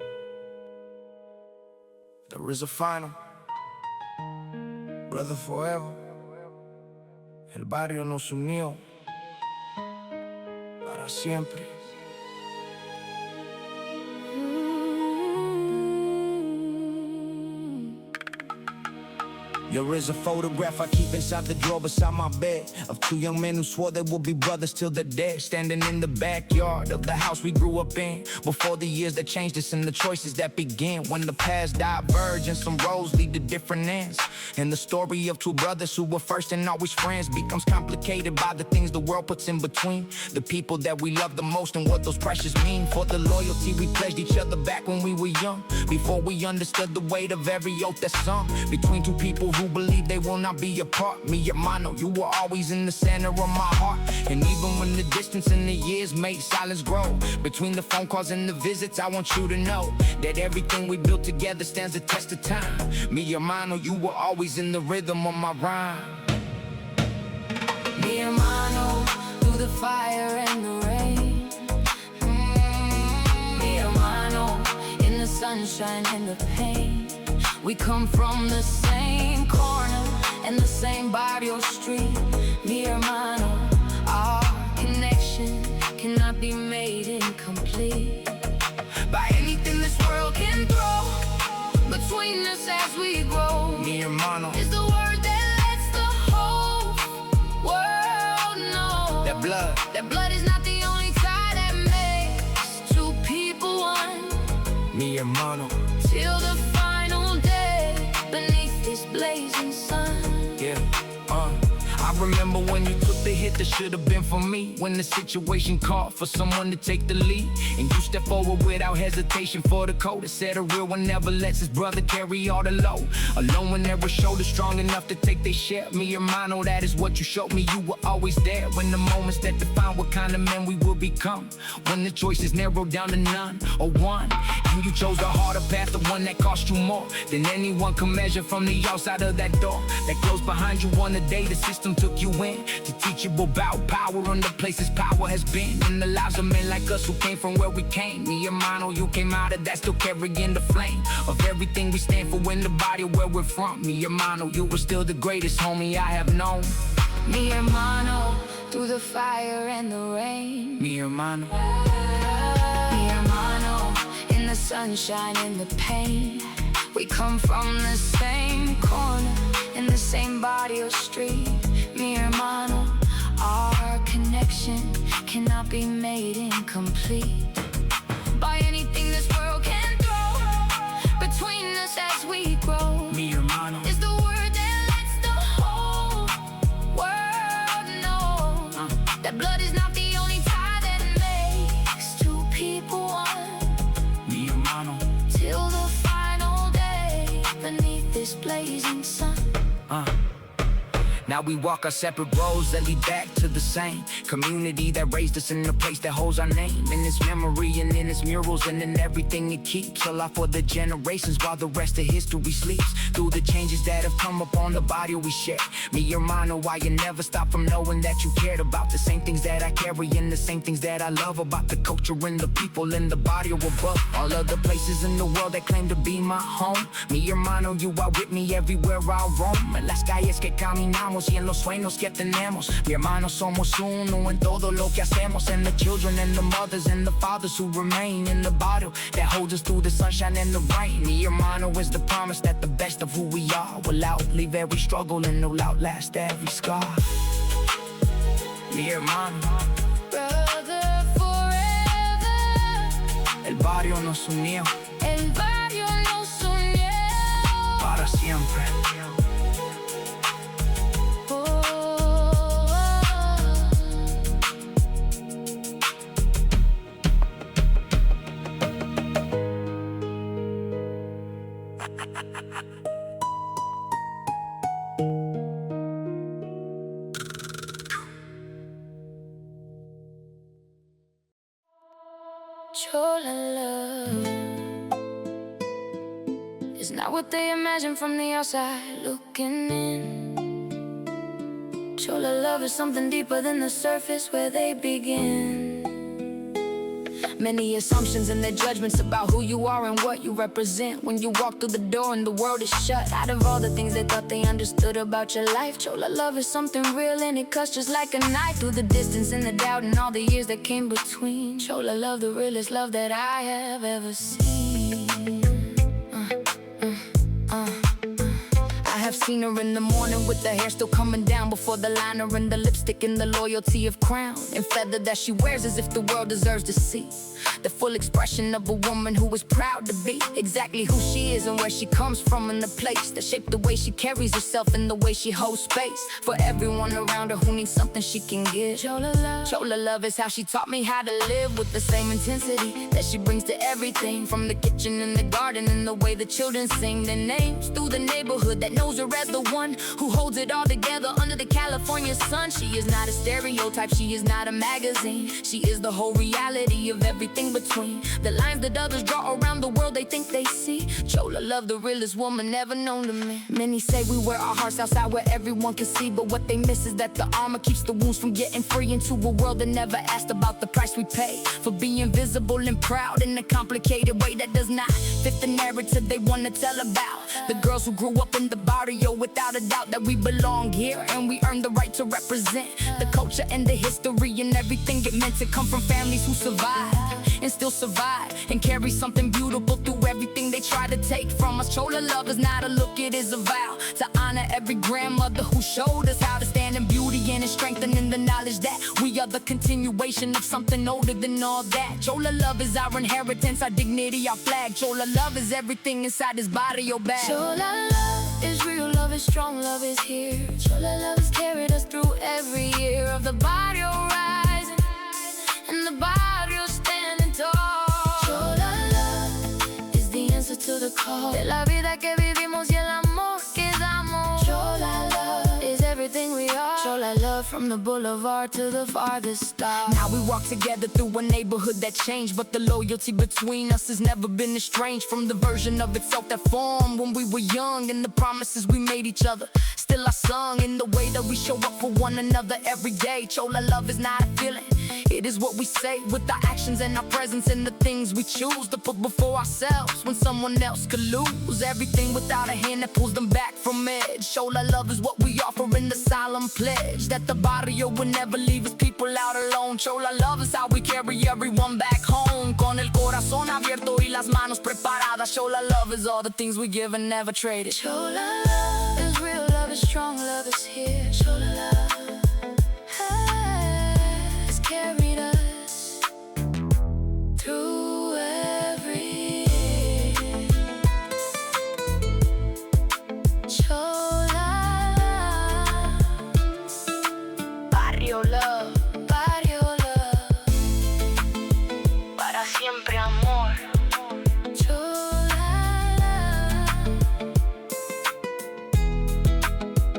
There is a final, brother forever. El barrio nos unió para siempre. There is a photograph I keep inside the drawer beside my bed of two young men who swore they would be brothers till they're dead, standing in the backyard of the house we grew up in, before the years that changed us and the choices that began. When the paths diverge and some roads lead to different ends, and the story of two brothers who were first and always friends becomes complicated by the things the world puts in between the people that we love the most and what those pressures mean for the loyalty we pledged each other back when we were young, before we understood the weight of every oath that's sung between two people who who believe they will not be apart. Mi hermano, you were always in the center of my heart. And even when the distance and the years made silence grow, between the phone calls and the visits, I want you to know that everything we built together stands the test of time. Mi hermano, you were always in the rhythm of my rhyme. Mi hermano, through the fire and the rain. Mi hermano, in the sunshine and the pain. We come from the same corner and the same barrio street. Mi hermano, our connection cannot be made incomplete by anything this world can throw between us as we grow. Mi hermano is the word that lets the whole world know that blood is not the only tie that makes two people one. Mi hermano, Till the final day beneath this blazing sun. yeah, I remember when you took the hit that should have been for me. When the situation called for someone to take the lead, and you step forward without hesitation for the code that said a real one never lets his brother carry all the load alone. When there were shoulders strong enough to take their share. Mi hermano, that is what you showed me. You were always there when the moments that define what kind of men we will become. When the choices narrowed down to none or one, and you chose the harder path, the one that cost you more than anyone can measure from the outside of that door that closed behind you on the day the system took you in, to teach you about power and the places power has been in the lives of men like us who came from where we came. Mi hermano, you came out of that still carrying the flame of everything we stand for in the body where we're from. Mi hermano, you were still the greatest homie I have known. Mi hermano, through the fire and the rain. Mi hermano, Mi hermano, in the sunshine and the pain. We come from the same corner in the same barrio street. Mi hermano, our connection cannot be made incomplete by anything this world can throw between us as we grow. mi hermano, Is the word that lets the whole world know that blood is not the only tie that makes two people one. mi hermano, Till the final day beneath this blazing sun. Now we walk our separate roads that lead back to the same community that raised us in the place that holds our name, in its memory and in its murals and in everything it keeps alive for the generations while the rest of history sleeps. Through the changes that have come upon the body we share. Mi hermano, why you never stop from knowing that you cared about the same things that I carry and the same things that I love about the culture and the people in the body above. All of the places in the world that claim to be my home. Mi hermano, you are with me everywhere I roam. En las calles que caminamos y en los sueños que tenemos. Mi hermano, somos uno en todo lo que hacemos. And the children and the mothers and the fathers who remain in the bottle that holds us through the sunshine and the rain. Mi hermano is the promise that the best of who we are will outlive every struggle and will outlast every scar. Mi hermano, Brother forever. el barrio nos unió El barrio nos unió para siempre. Chola love is not what they imagine from the outside looking in. Chola love is something deeper than the surface where they begin. Many assumptions and their judgments about who you are and what you represent. When you walk through the door and the world is shut, out of all the things they thought they understood about your life, Chola love is something real and it cuts just like a knife. Through the distance and the doubt and all the years that came between, Chola love, the realest love that I have ever seen. I have seen her in the morning with the hair still coming down before the liner and the lipstick and the loyalty of crown and feather that she wears as if the world deserves to see. The full expression of a woman who is proud to be exactly who she is and where she comes from, and the place that shaped the way she carries herself and the way she holds space for everyone around her who needs something she can give. Chola love is how she taught me how to live with the same intensity that she brings to everything, from the kitchen and the garden and the way the children sing their names through the neighborhood that knows her as the one who holds it all together under the California sun. She is not a stereotype, she is not a magazine. She is the whole reality of everything between the lines that others draw around the world they think they see. Chola love, the realest woman ever known to me. Many say we wear our hearts outside where everyone can see, but what they miss is that the armor keeps the wounds from getting free into a world that never asked about the price we pay for being visible and proud in a complicated way that does not fit the narrative they want to tell about. The girls who grew up in the barrio, without a doubt that we belong here, and we earn the right to represent the culture and the history and everything it meant to come from families who survived and still survive and carry something beautiful through everything they try to take from us. Chola love is not a look, it is a vow to honor every grandmother who showed us how to stand in beauty and in strength and in the knowledge that we are the continuation of something older than all that. Chola love is our inheritance, our dignity, our flag. Chola love is everything inside this barrio bag. Chola love is real, love is strong, love is here. Chola love has carried us through every year of the barrio rising and the barrio standing tall. Chola love is the answer to the call de la vida que vivimos y el amor que damos. Chola love is everything we are. Chola love from the boulevard to the farthest star. Now we walk together through a neighborhood that changed, but the loyalty between us has never been estranged from the version of itself that formed when we were young and the promises we made each other. Still I sung in the way that we show up for one another every day. Chola love is not a feeling, it is what we say with our actions and our presence and the things we choose to put before ourselves when someone else could lose everything without a hand that pulls them back from edge. Chola love is what we offer in the solemn pledge that the barrio will never leave its people out alone. Chola love is how we carry everyone back home con el corazón abierto y las manos preparadas. Chola love is all the things we give and never traded. Chola love is real, love is strong, love is here. Chola love has carried us through every year. Chola Barrio love, barrio love, para siempre amor. Chola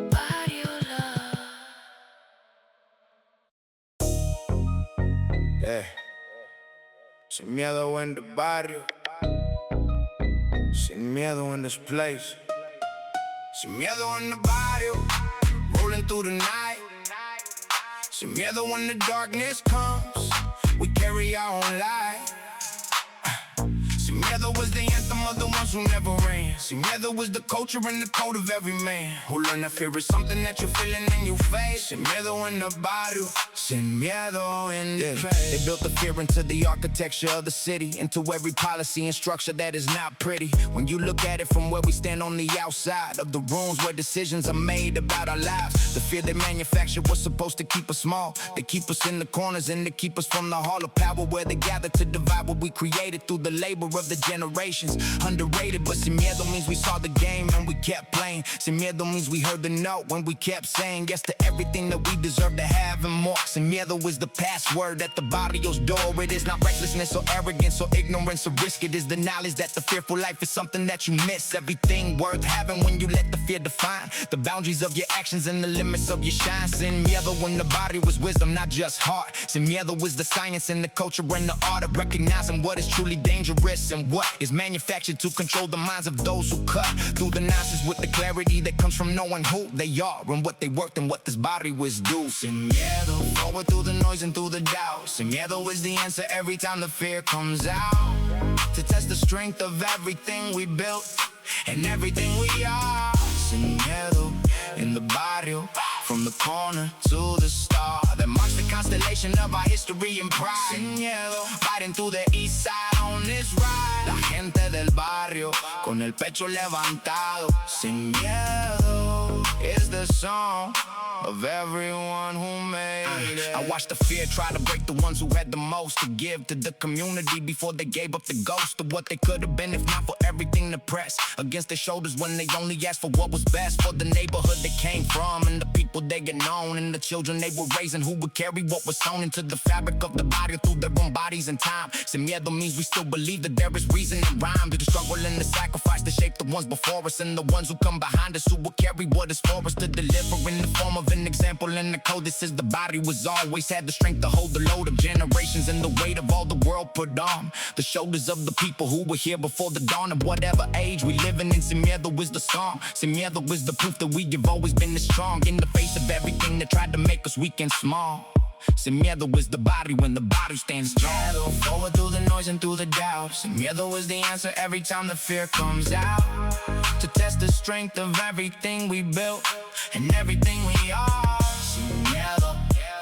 barrio love. Yeah. Sin miedo en the barrio, sin miedo in this place, sin miedo in the barrio, rolling through the night, sin miedo when the darkness comes, we carry our own light. Sin miedo was the anthem of the ones who never ran. Sin miedo was the culture and the code of every man who learned that fear is something that you're feeling in your face. Sin miedo in the barrio, sin miedo in the place. They built the fear into the architecture of the city, into every policy and structure that is not pretty. When you look at it from where we stand on the outside of the rooms where decisions are made about our lives, the fear they manufacture was supposed to keep us small. They keep us in the corners and they keep us from the hall of power where they gather to divide what we created through the labor of the generations. Underrated, but sin miedo means we saw the game and we kept playing. Sin miedo means we heard the note when we kept saying yes to everything that we deserve to have and more. Sin miedo is the password at the barrio's door. It is not recklessness or arrogance or ignorance or risk. It is the knowledge that the fearful life is something that you miss. Everything worth having when you let the fear define the boundaries of your actions and the limits of your shine. Sin miedo when the body was wisdom, not just heart. Sin miedo is the science and the culture and the art of recognizing what is truly dangerous and what is manufactured to control the minds of those who cut through the nonsense with the clarity that comes from knowing who they are and what they worked and what this body was due. Sin miedo, forward through the noise and through the doubt. Sin miedo is the answer every time the fear comes out, to test the strength of everything we built and everything we are. Sin miedo in the barrio, from the corner to the star that marks the constellation of our history and pride. Sin miedo, fighting through the east side on this ride. La gente del barrio con el pecho levantado. Sin miedo. is the song of everyone who made it. I watched the fear try to break the ones who had the most to give to the community before they gave up the ghost of what they could have been if not for everything to press against their shoulders when they only asked for what was best for the neighborhood they came from and the people they get known and the children they were raising who would carry what was sown into the fabric of the body through their own bodies in time. Sin miedo means we still believe that there is reason and rhyme to the struggle and the sacrifice to shape the ones before us and the ones who come behind us who will carry what is for us to deliver in the form of an example and the code that says the body was always had the strength to hold the load of generations and the weight of all the world put on the shoulders of the people who were here before the dawn of whatever age we living in. Sin miedo is the song, sin miedo is the proof that we have always been this strong in the face of everything that tried to make us weak and small. Sin miedo is the body when the body stands strong. Miedo, forward through the noise and through the doubt. Sin miedo is the answer every time the fear comes out. To test the strength of everything we built and everything we are. Sin miedo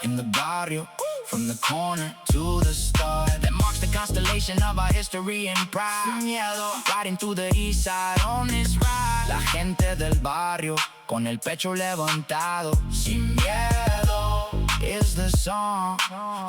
in the barrio, from the corner to the star. That marks the constellation of our history and pride. Sin miedo, riding through the east side on this ride. La gente del barrio, con el pecho levantado. Sin miedo is the song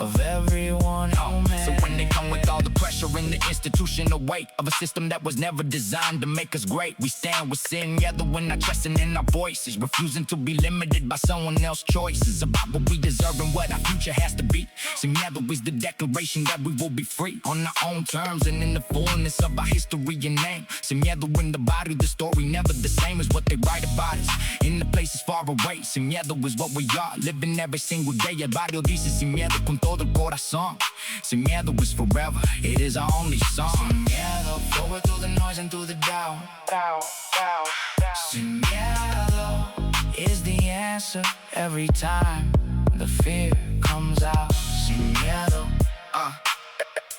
of everyone who made. So when they come with all the pressure and the institutional weight of a system that was never designed to make us great, we stand with sin together when not trusting in our voices, refusing to be limited by someone else's choices about what we deserve and what our future has to be. Sin miedo is the declaration that we will be free on our own terms and in the fullness of our history and name. Sin miedo in the body, the story never the same as what they write about us in the places far away. Sin miedo is what we are, living every single day. El barrio dice sin miedo con todo el corazón. Sin miedo is forever, it is our only song. Sin miedo, forward through the noise and through the doubt. Sin miedo is the answer every time the fear comes out. Sin miedo,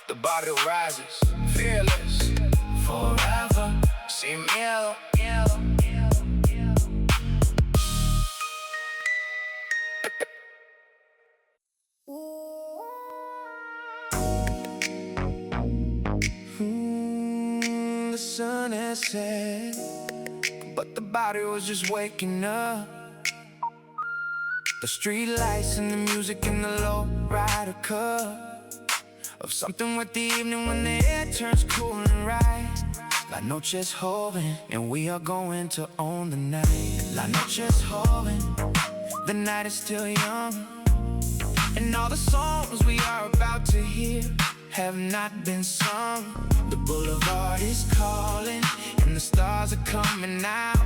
the barrio rises, fearless, forever. Sin miedo, the sun has set, but the body was just waking up. The street lights and the music and the Lowrider cup of something with the evening when the air turns cool and right. La Noche Es Joven, and we are going to own the night. La Noche Es Joven, the night is still young, and all the songs we are about to hear have not been sung. The boulevard is calling and the stars are coming out.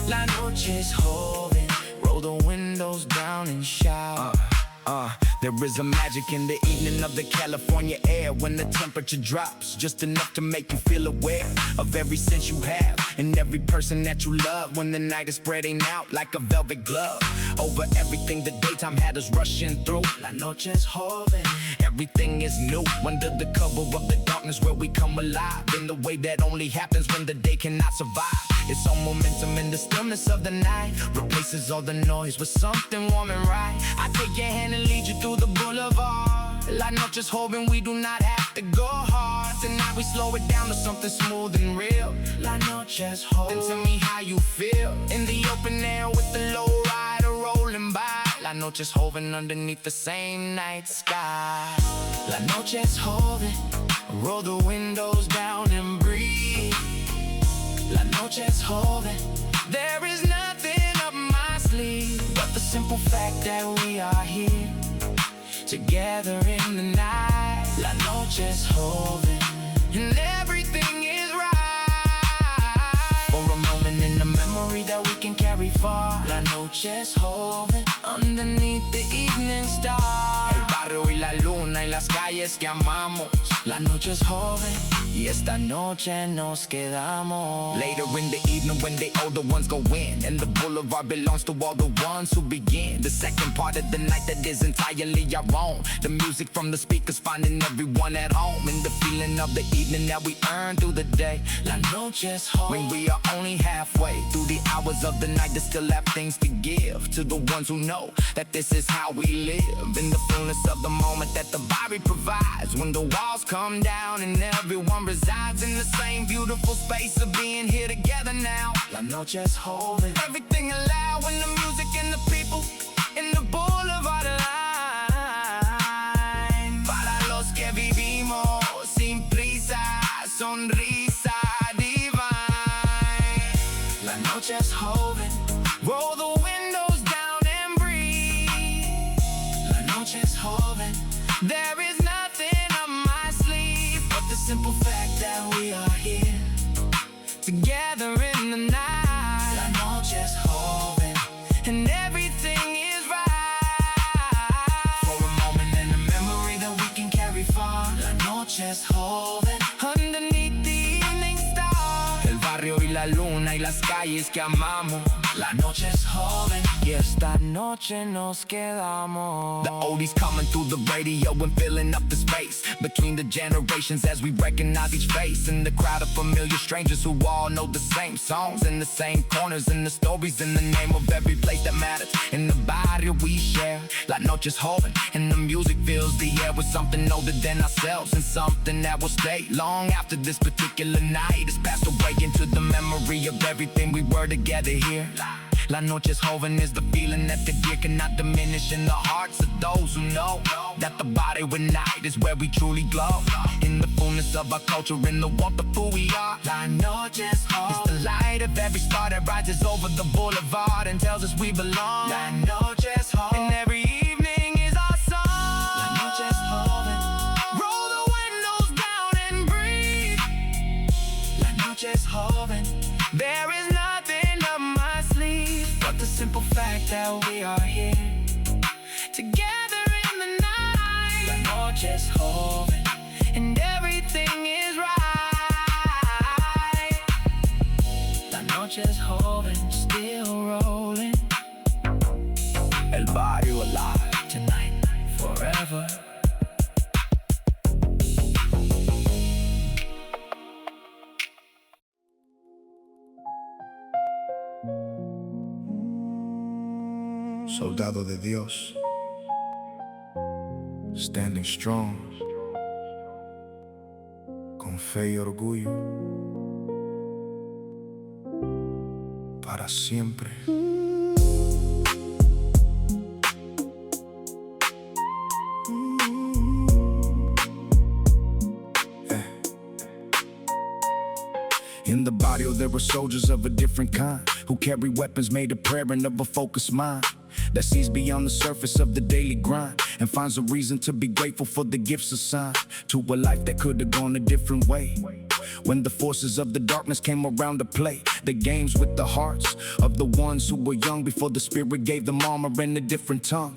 La Noche Es Joven, roll the windows down and shout. There is a magic in the evening of the California air when the temperature drops just enough to make you feel aware of every sense you have and every person that you love when the night is spreading out like a velvet glove over everything the daytime had us rushing through. La Noche Es Joven, everything is new under the cover of the darkness where we come alive in the way that only happens when the day cannot survive. It's all momentum in the stillness of the night, replaces all the noise with something warm and right. I take your hand and lead you through the boulevard. La Noche Es Joven, we do not have to go hard. Tonight we slow it down to something smooth and real. La Noche Es Joven, tell me how you feel in the open air with the Lowrider rolling by. La Noche Es Joven underneath the same night sky. La Noche Es Joven, roll the windows down and breathe. La Noche Es Joven, there is nothing up my sleeve but the simple fact that we are here together in the night. La Noche Es Joven, and everything is right. For a moment in the memory that we can carry far. La Noche Es Joven, underneath the evening star. El barrio y la luna y las calles que amamos. La Noche Es Joven, y esta noche nos quedamos. Later in the evening when the older ones go in, and the boulevard belongs to all the ones who begin the second part of the night that is entirely our own. The music from the speakers finding everyone at home, and the feeling of the evening that we earn through the day. La Noche Es Joven, when we are only halfway through the hours of the night that still have things to give to the ones who know that this is how we live in the fullness fullness of the moment that the Barrio provides. When the walls come down and everyone resides in the same beautiful space of being here together now. La Noche Es Joven. Everything allowed when the music and the people in the boulevard line. Para los que vivimos sin prisa, sonrisa divine. La Noche Es Joven. Roll the windows down and breathe. La Noche Es Joven. There is nothing up my sleeve but the simple fact that we are here together in the night. La Noche Es Joven. And everything is right. For a moment and a memory that we can carry far. La Noche Es Joven. Underneath the evening star. El barrio y la luna y las calles que amamos. La Noche Es Joven. Y esta noche nos quedamos. The oldies coming through the radio and filling up the space between the generations as we recognize each face. In the crowd of familiar strangers who all know the same songs in the same corners and the stories in the name of every place that matters. In the barrio we share La Noche Es Joven. And the music fills the air with something older than ourselves and something that will stay long after this particular night is passed away into the memory of everything we were together here. La Noche Es Joven is the feeling that the gear cannot diminish in the hearts of those who know that the body with night is where we truly glow. In the fullness of our culture, in the warmth of who we are. La Noche Es Joven. It's the light of every star that rises over the boulevard and tells us we belong. La Noche Es Joven. And every evening is our song. La Noche Es Joven. Roll the windows down and breathe. La Noche Es Joven. There is nothing up my sleeve but the simple fact that we are here together in the night. La Noche Es Joven. And everything is right. La Noche Es Joven. Still rolling. El Barrio alive tonight, forever. Soldado de Dios, standing strong, con fe y orgullo, para siempre. In the barrio there are soldiers of a different kind who carry weapons made of prayer and of a focused mind that sees beyond the surface of the daily grind and finds a reason to be grateful for the gifts assigned to a life that could have gone a different way. When the forces of the darkness came around to play the games with the hearts of the ones who were young before the spirit gave them armor and a different tongue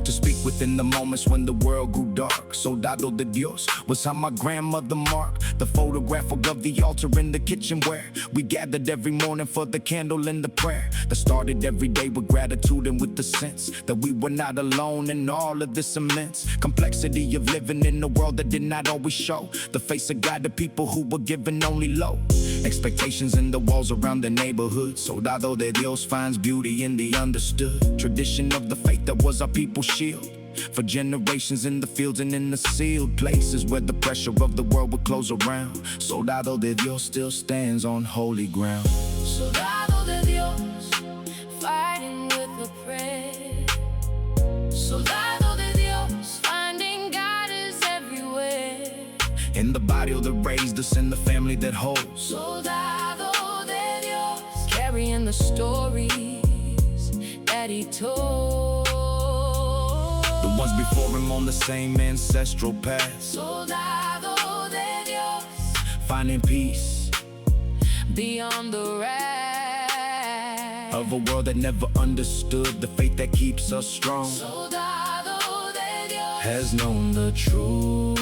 to speak within the moments when the world grew dark. Soldado de Dios was how my grandmother marked the photograph of the altar in the kitchen where we gathered every morning for the candle and the prayer that started every day with gratitude and with the sense that we were not alone in all of this immense complexity of living in a world that did not always show the face of God to people who were given only low expectations in the walls around the neighborhood. Soldado de Dios finds beauty in the understood tradition of the faith that was our people's shield for generations in the fields and in the sealed places where the pressure of the world would close around. Soldado de Dios still stands on holy ground. Soldado de Dios, fighting with a prayer. Soldado de Dios, finding God is everywhere. In the barrio that raised us and the family that holds. Soldado de Dios, carrying the stories that he told. The ones before him on the same ancestral path. Soldado de Dios, finding peace beyond the wrath of a world that never understood the faith that keeps us strong. Soldado de Dios has known the truth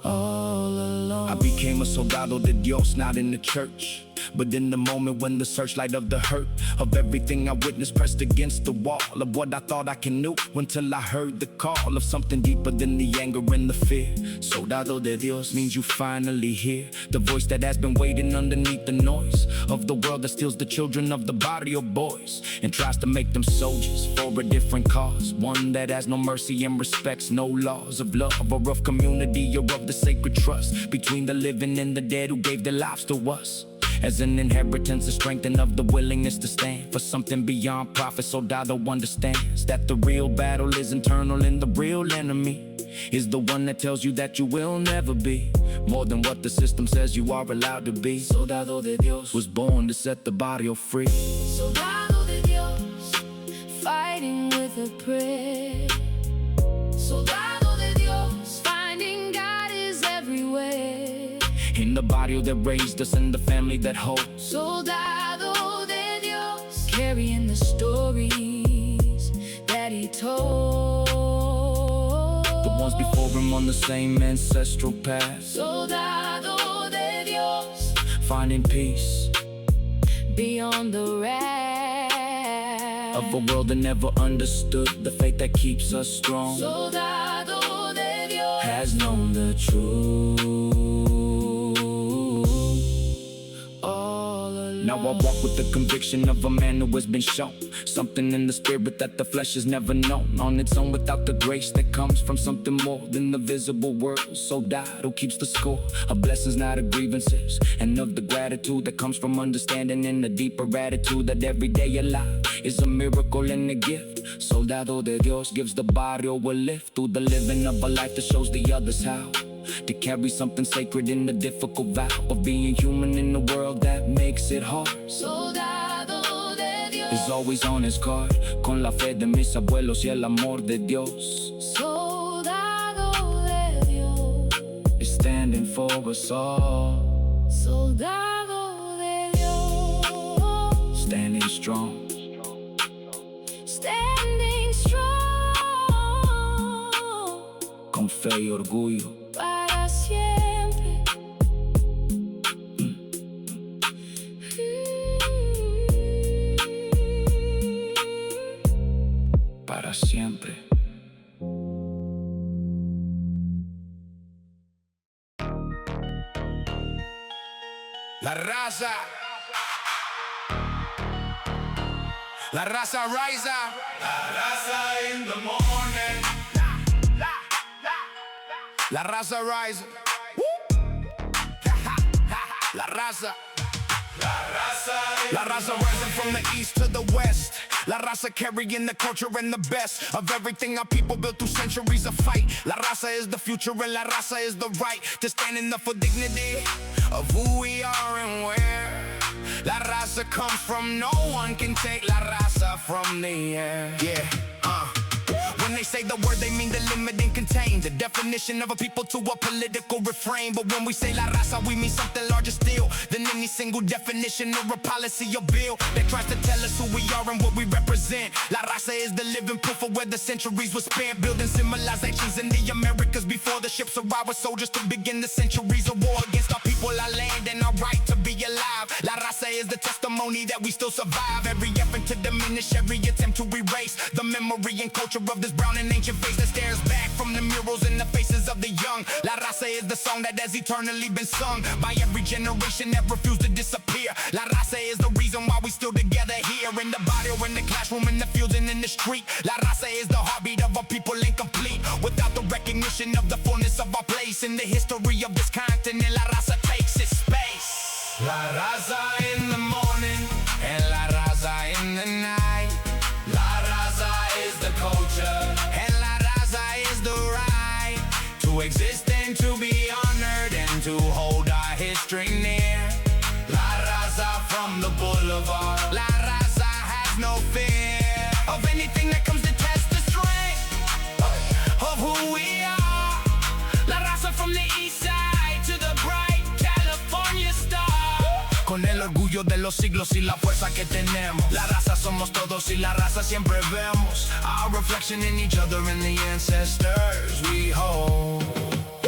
all along. I became a soldado de Dios, not in the church, But in the moment when the searchlight of the hurt of everything I witnessed pressed against the wall of what I thought I can know, until I heard the call of something deeper than the anger and the fear. Soldado de Dios means you finally hear the voice that has been waiting underneath the noise of the world that steals the children of the Barrio boys and tries to make them soldiers for a different cause, one that has no mercy and respects no laws of love or of community or of the sacred trust between the living and the dead who gave their lives to us as an inheritance, the strength and of the willingness to stand for something beyond profit. Soldado understands that the real battle is internal and the real enemy is the one that tells you that you will never be more than what the system says you are allowed to be. Soldado de Dios was born to set the barrio free. Soldado de Dios, fighting with a prayer. Soldado de Dios, finding God is everywhere. In the barrio that raised us and the family that holds. Soldado de Dios, carrying the stories that he told. The ones before him on the same ancestral path. Soldado de Dios, finding peace beyond the wrath of a world that never understood the faith that keeps us strong. Soldado de Dios has known the truth all along. Now I walk with the conviction of a man who has been shown something in the spirit that the flesh has never known on its own, without the grace that comes from something more than the visible world. Soldado keeps the score of blessings, not of grievances, and of the gratitude that comes from understanding in a deeper attitude that every day alive is a miracle and a gift. Soldado de Dios gives the barrio a lift through the living of a life that shows the others how to carry something sacred in the difficult vow of being human in a world that makes it hard. Soldado de Dios is always on his guard, con la fe de mis abuelos y el amor de Dios. Soldado de Dios is standing for us all. Soldado de Dios standing strong. Standing strong. Con fe y orgullo. Para siempre. Para siempre. La raza. La raza rise up. La raza in the morning. La raza rise. La raza. La raza rising from the east to the west. La raza carrying the culture and the best of everything our people built through centuries of fight. La raza is the future and la raza is the right to standing up for dignity of who we are and where. La raza comes from, no one can take la raza from the air. Yeah, When they say the word, they mean the limit and contain the definition of a people to a political refrain. But when we say la raza, we mean something larger still than any single definition or a policy or bill that tries to tell us who we are and what we represent. La raza is the living proof of where the centuries were spent, building civilizations in the Americas before the ships arrived with soldiers to begin the centuries of war against our people, our land, and our right to be alive. La raza is the testimony that we still survive. Every effort to diminish, every attempt to erase the memory and culture of this brown and ancient face that stares back from the murals in the faces of the young. La raza is the song that has eternally been sung by every generation that refused to disappear. La raza is the reason why we still together here in the barrio, in the classroom, in the fields, and in the street. La raza is the heartbeat of our people, incomplete without the recognition of the fullness of our place in the history of this continent. La raza takes its space. La raza in the morning and la raza in the night. La raza is the culture and la raza is the right to exist and to be honored and to hold our history near. La raza from the boulevard. La raza has no fear of anything that comes to test the strength of who we are. La raza from the east side to the bright California star. Con el orgullo de los siglos y la fuerza que tenemos. La raza somos todos y la raza siempre vemos. Our reflection in each other and the ancestors we hold.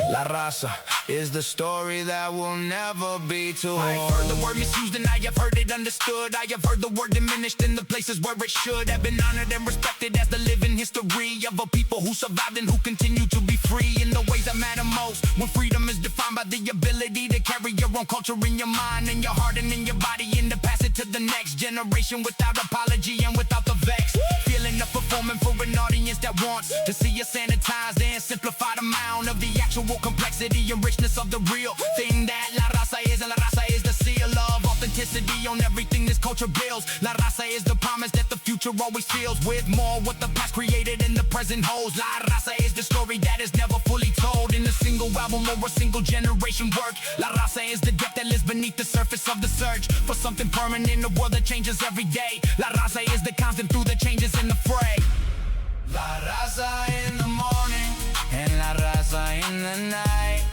La Raza is the story that will never be told. I've heard the word misused and I have heard it understood. I have heard the word diminished in the places where it should have been honored and respected as the living history of a people who survived and who continue to be free in the ways that matter most. When freedom is defined by the ability to carry your own culture in your mind and your heart and in your body and to pass it to the next generation without apology and without the vex. Feeling of performing for an audience that wants to see you sanitized and simplified amount of the actual complexity and richness of the real thing that La Raza is. And La Raza is the seal of authenticity on everything this culture builds. La Raza is the promise that the future always feels with more what the past created and the present holds. La Raza is the story that is never fully told in a single album or a single generation work. La Raza is the depth that lives beneath the surface of the search for something permanent in a world that changes every day. La Raza is the constant through the changes in the fray. La Raza in the morning and La Raza in the night.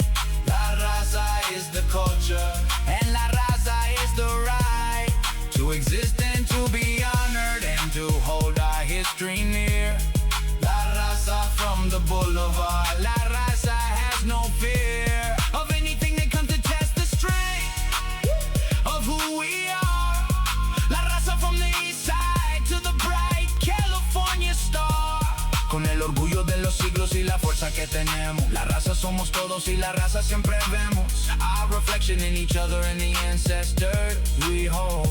La Raza is the culture and La Raza is the right to exist and to be honored and to hold our history near. La Raza from the boulevard. La Raza has no fear of anything that comes to test the strength of who we are. La Raza from the Eastside to the bright California star. Con el orgullo de los siglos y la fuerza que tenemos. La raza somos todos y la raza siempre vemos. Our reflection in each other and the ancestors we hold.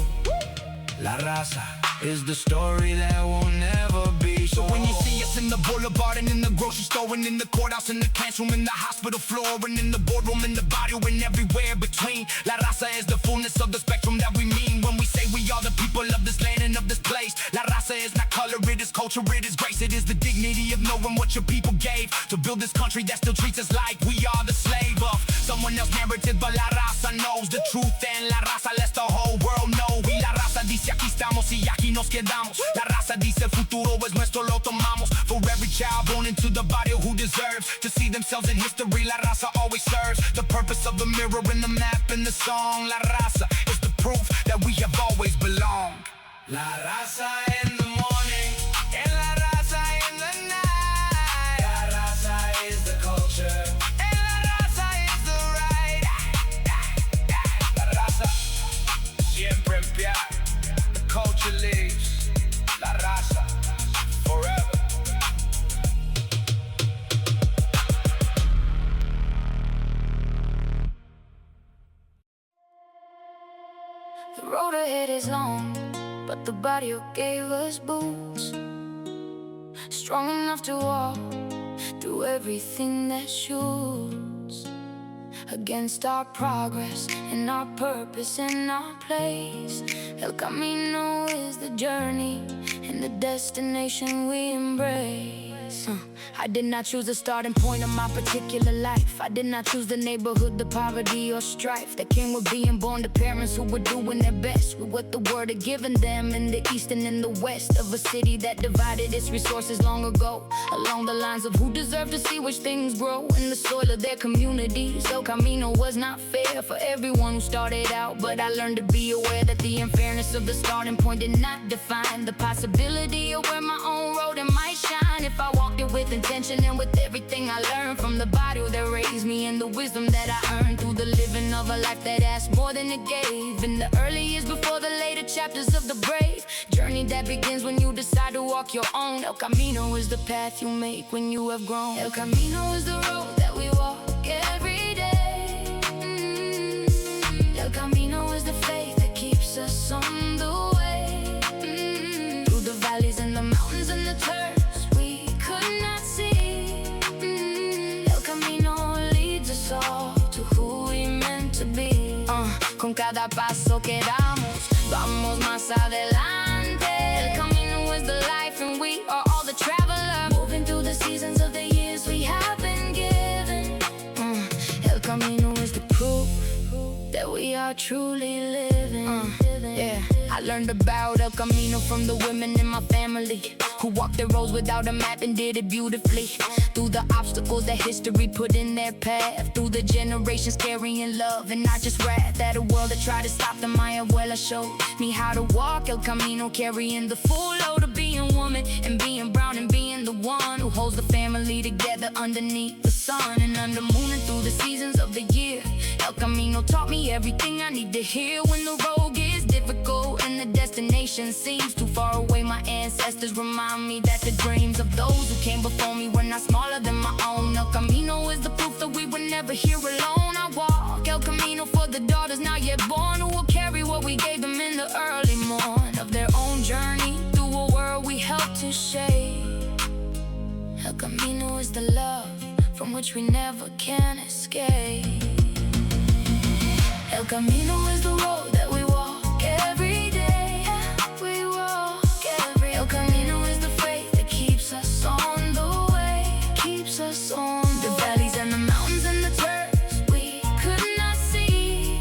La Raza is the story that will never be. So when you see us in the boulevard and in the grocery store and in the courthouse and the classroom and the hospital floor and in the boardroom and the barrio and everywhere between, La Raza is the fullness of the spectrum that we mean when we say we are the people of this land and of this place. La Raza is not color, it is culture, it is grace, it is the dignity of knowing what your people gave to build this country that still treats us like we are the slave of someone else's narrative. But La Raza knows the truth and La Raza lets the whole world know. Y La Raza dice aquí estamos y aquí nos quedamos. La Raza dice el futuro es nuestro, lo tomamos. For every child born into the barrio who deserves to see themselves in history, La Raza always serves the purpose of the mirror and the map and the song. La Raza is the proof that we have always belonged. La Raza in the morning and La Raza in the night. La Raza is the culture and La Raza is the right. La Raza siempre en pie. The culture lives. La Raza forever. The road ahead is long, but the barrio gave us boots, strong enough to walk through everything that shoots against our progress and our purpose and our place. El Camino is the journey and the destination we embrace. I did not choose the starting point of my particular life. I did not choose the neighborhood, the poverty or strife that came with being born to parents who were doing their best with what the word had given them in the east and in the west of a city that divided its resources long ago along the lines of who deserved to see which things grow in the soil of their communities. El Camino was not fair for everyone who started out, but I learned to be aware that the unfairness of the starting point did not define the possibility of where my own road might shine if I walked it with intention and with everything I learned from the barrio that raised me and the wisdom that I earned through the living of a life that asked more than it gave. In the early years before the later chapters of the brave journey that begins when you decide to walk your own. El Camino is the path you make when you have grown. El Camino is the road that we walk every day. El Camino is the faith that keeps us on the way. Through the valleys and the mountains and the turns we could not see. El Camino leads us all to who we meant to be. Con cada paso que damos, vamos más adelante. El Camino is the life and we are all the travelers, moving through the seasons of the years we have been given. El Camino is the proof that we are truly living. Yeah, I learned about El Camino from the women in my family who walked the roads without a map and did it beautifully. Through the obstacles that history put in their path, through the generations carrying love and not just wrath. At a world that tried to stop them, my abuela showed me how to walk El Camino, carrying the full load of being woman and being brown and being the one who holds the family family together underneath the sun and under moon and through the seasons of the year. El Camino taught me everything I need to hear when the road gets difficult and the destination seems too far away. My ancestors remind me that the dreams of those who came before me were not smaller than my own. El Camino is the proof that we were never here alone. I walk El Camino for the daughters not yet born, who will carry what we gave them in the early morn of their own journey through a world we helped to shape. El Camino is the love from which we never can escape. El Camino is the road that we walk every day. We walk every day. El Camino is the faith that keeps us on the way. Keeps us on the valleys and the mountains and the turns we could not see.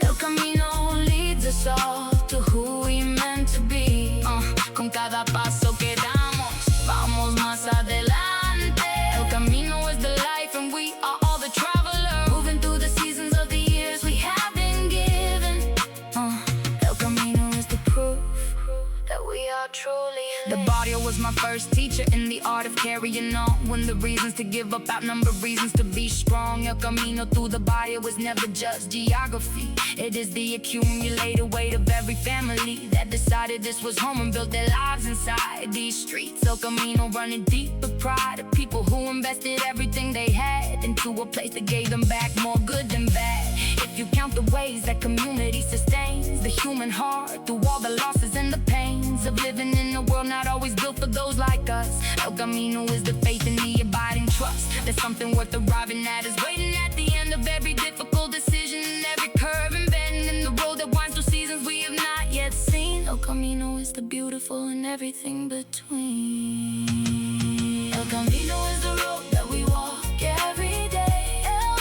El Camino leads us all to who we meant to be. Con cada paso que damos, vamos más adelante. El Camino is the life and we are all the travelers, moving through the seasons of the years we have been given. El Camino is the proof that we are truly living. The Barrio was my first teacher in the art of carrying on, when the reasons to give up outnumber reasons to be strong. El Camino through the Barrio was never just geography. It is the accumulated weight of every family that decided this was home and built their lives inside these streets. El Camino running deep with pride of people who invested everything they had into a place that gave them back more good than bad. If you count the ways that community sustains the human heart through all the losses and the pains of living in a world not always built for those like us, El Camino is the faith and the abiding trust that something worth arriving at is waiting at the end of every difficult decision and every curve and bend in the road that winds through seasons we have not yet seen. El Camino is the beautiful and everything between. El Camino is the road that we walk every day. El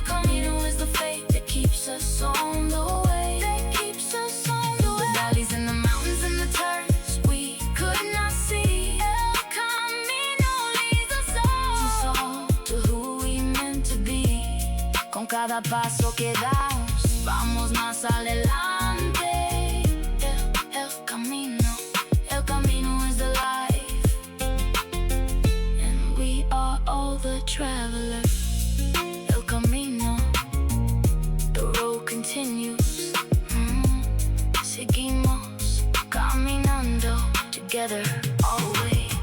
Camino is the faith that keeps us on the way. That keeps us on the way. The valleys and the mountains and the turns we could not see. El Camino leads us all to who we meant to be. Con cada paso que damos, vamos más adelante. El Camino is the life, and we are all the travelers. El Camino, the road continues. Seguimos caminando together always.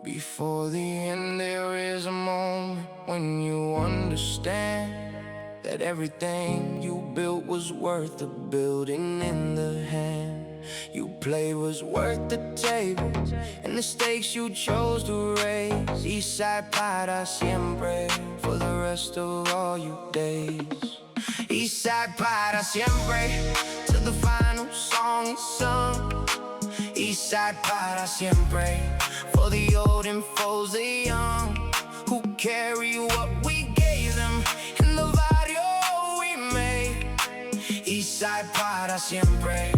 Before the end there is a moment when you understand that everything you built was worth the building in the hand you played was worth the table and the stakes you chose to raise. Eastside para siempre for the rest of all your days. Eastside para siempre till the final song is sung. Eastside para siempre for the old and for the young who carry what we gave them in the Barrio we made. Eastside para siempre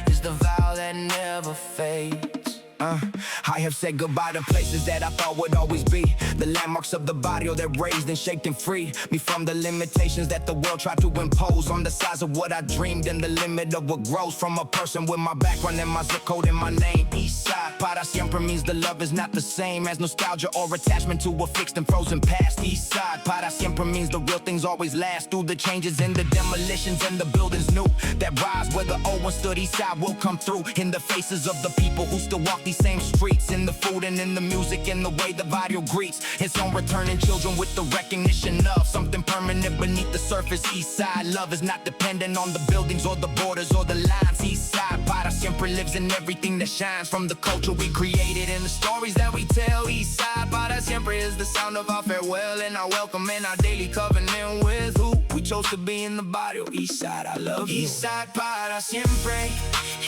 is the vow that never fades. I have said goodbye to places that I thought would always be the landmarks of the Barrio that raised and shaped and freed me from the limitations that the world tried to impose on the size of what I dreamed and the limit of what grows from a person with my background and my zip code and my name. Eastside para siempre means the love is not the same as nostalgia or attachment to a fixed and frozen past. Eastside para siempre means the real things always last through the changes and the demolitions and the buildings new that rise where the old one stood. Eastside will come through in the faces of the people who still walk these same streets, in the food and in the music and the way the Barrio greets its own returning children with the recognition of something permanent beneath the surface. Eastside love is not dependent on the buildings or the borders or the lines. Eastside para siempre lives in everything that shines, from the culture we created and the stories that we tell. Eastside para siempre is the sound of our farewell and our welcome and our daily covenant with who we chose to be in the Barrio. Eastside, I love you. Eastside para siempre,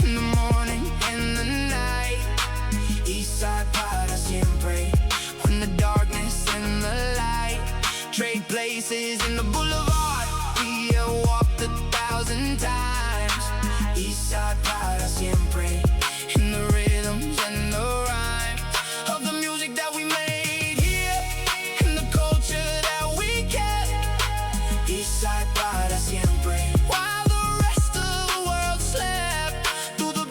in the morning and the night. Eastside para siempre, when the darkness and the light trade places in the boulevard we have walked 1,000 times. Eastside para siempre, in the rhythms and the rhymes of the music that we made here, in the culture that we kept. Eastside para siempre, while the rest of the world slept through the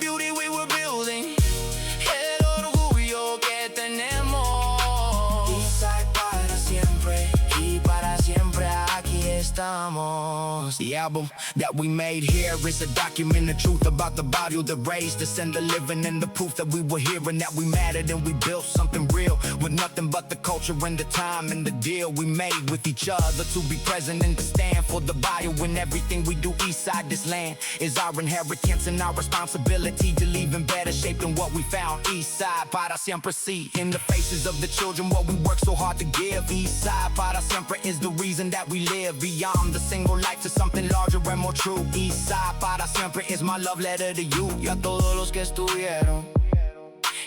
Songs. The album that we made here is a document, the truth about the barrio that raised us and the living, and the proof that we were here and that we mattered and we built something real with nothing but the culture and the time and the deal we made with each other to be present and to stand for the barrio in everything we do. Eastside, this land is our inheritance and our responsibility to leave in better shape than what we found. Eastside, para siempre, see in the faces of the children what we work so hard to give. Eastside, para siempre is the reason that we live beyond the single life to something larger and more true. Eastside, para siempre is my love letter to you. Y a todos los que estuvieron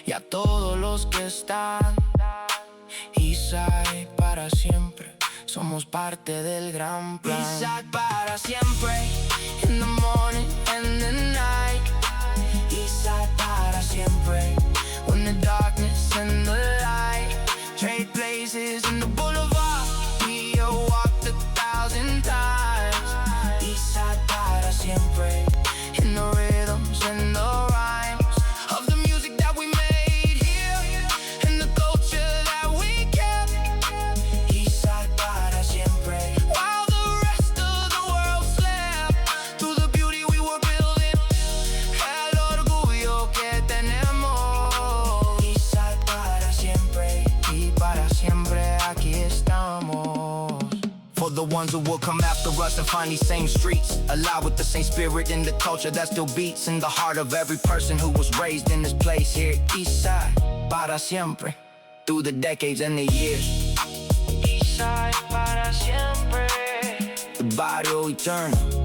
y a todos los que están. Eastside, para siempre, somos parte del gran plan. Eastside, para siempre, in the morning and the night. Eastside, para siempre, when the darkness and the light trade places in the boulevard. We have walked 1,000 times. Eastside, para siempre, in the rhythms and the rhymes of the music that we made here and the culture that we kept. Eastside, para siempre, while the rest of the world slept. Through the beauty we were building, el orgullo que tenemos. Eastside, para siempre, y para siempre aquí estamos. For the ones who will come after us and find these same streets, alive with the same spirit and the culture that still beats in the heart of every person who was raised in this place here at Eastside, para siempre, through the decades and the years. Eastside, para siempre, the barrio eternal.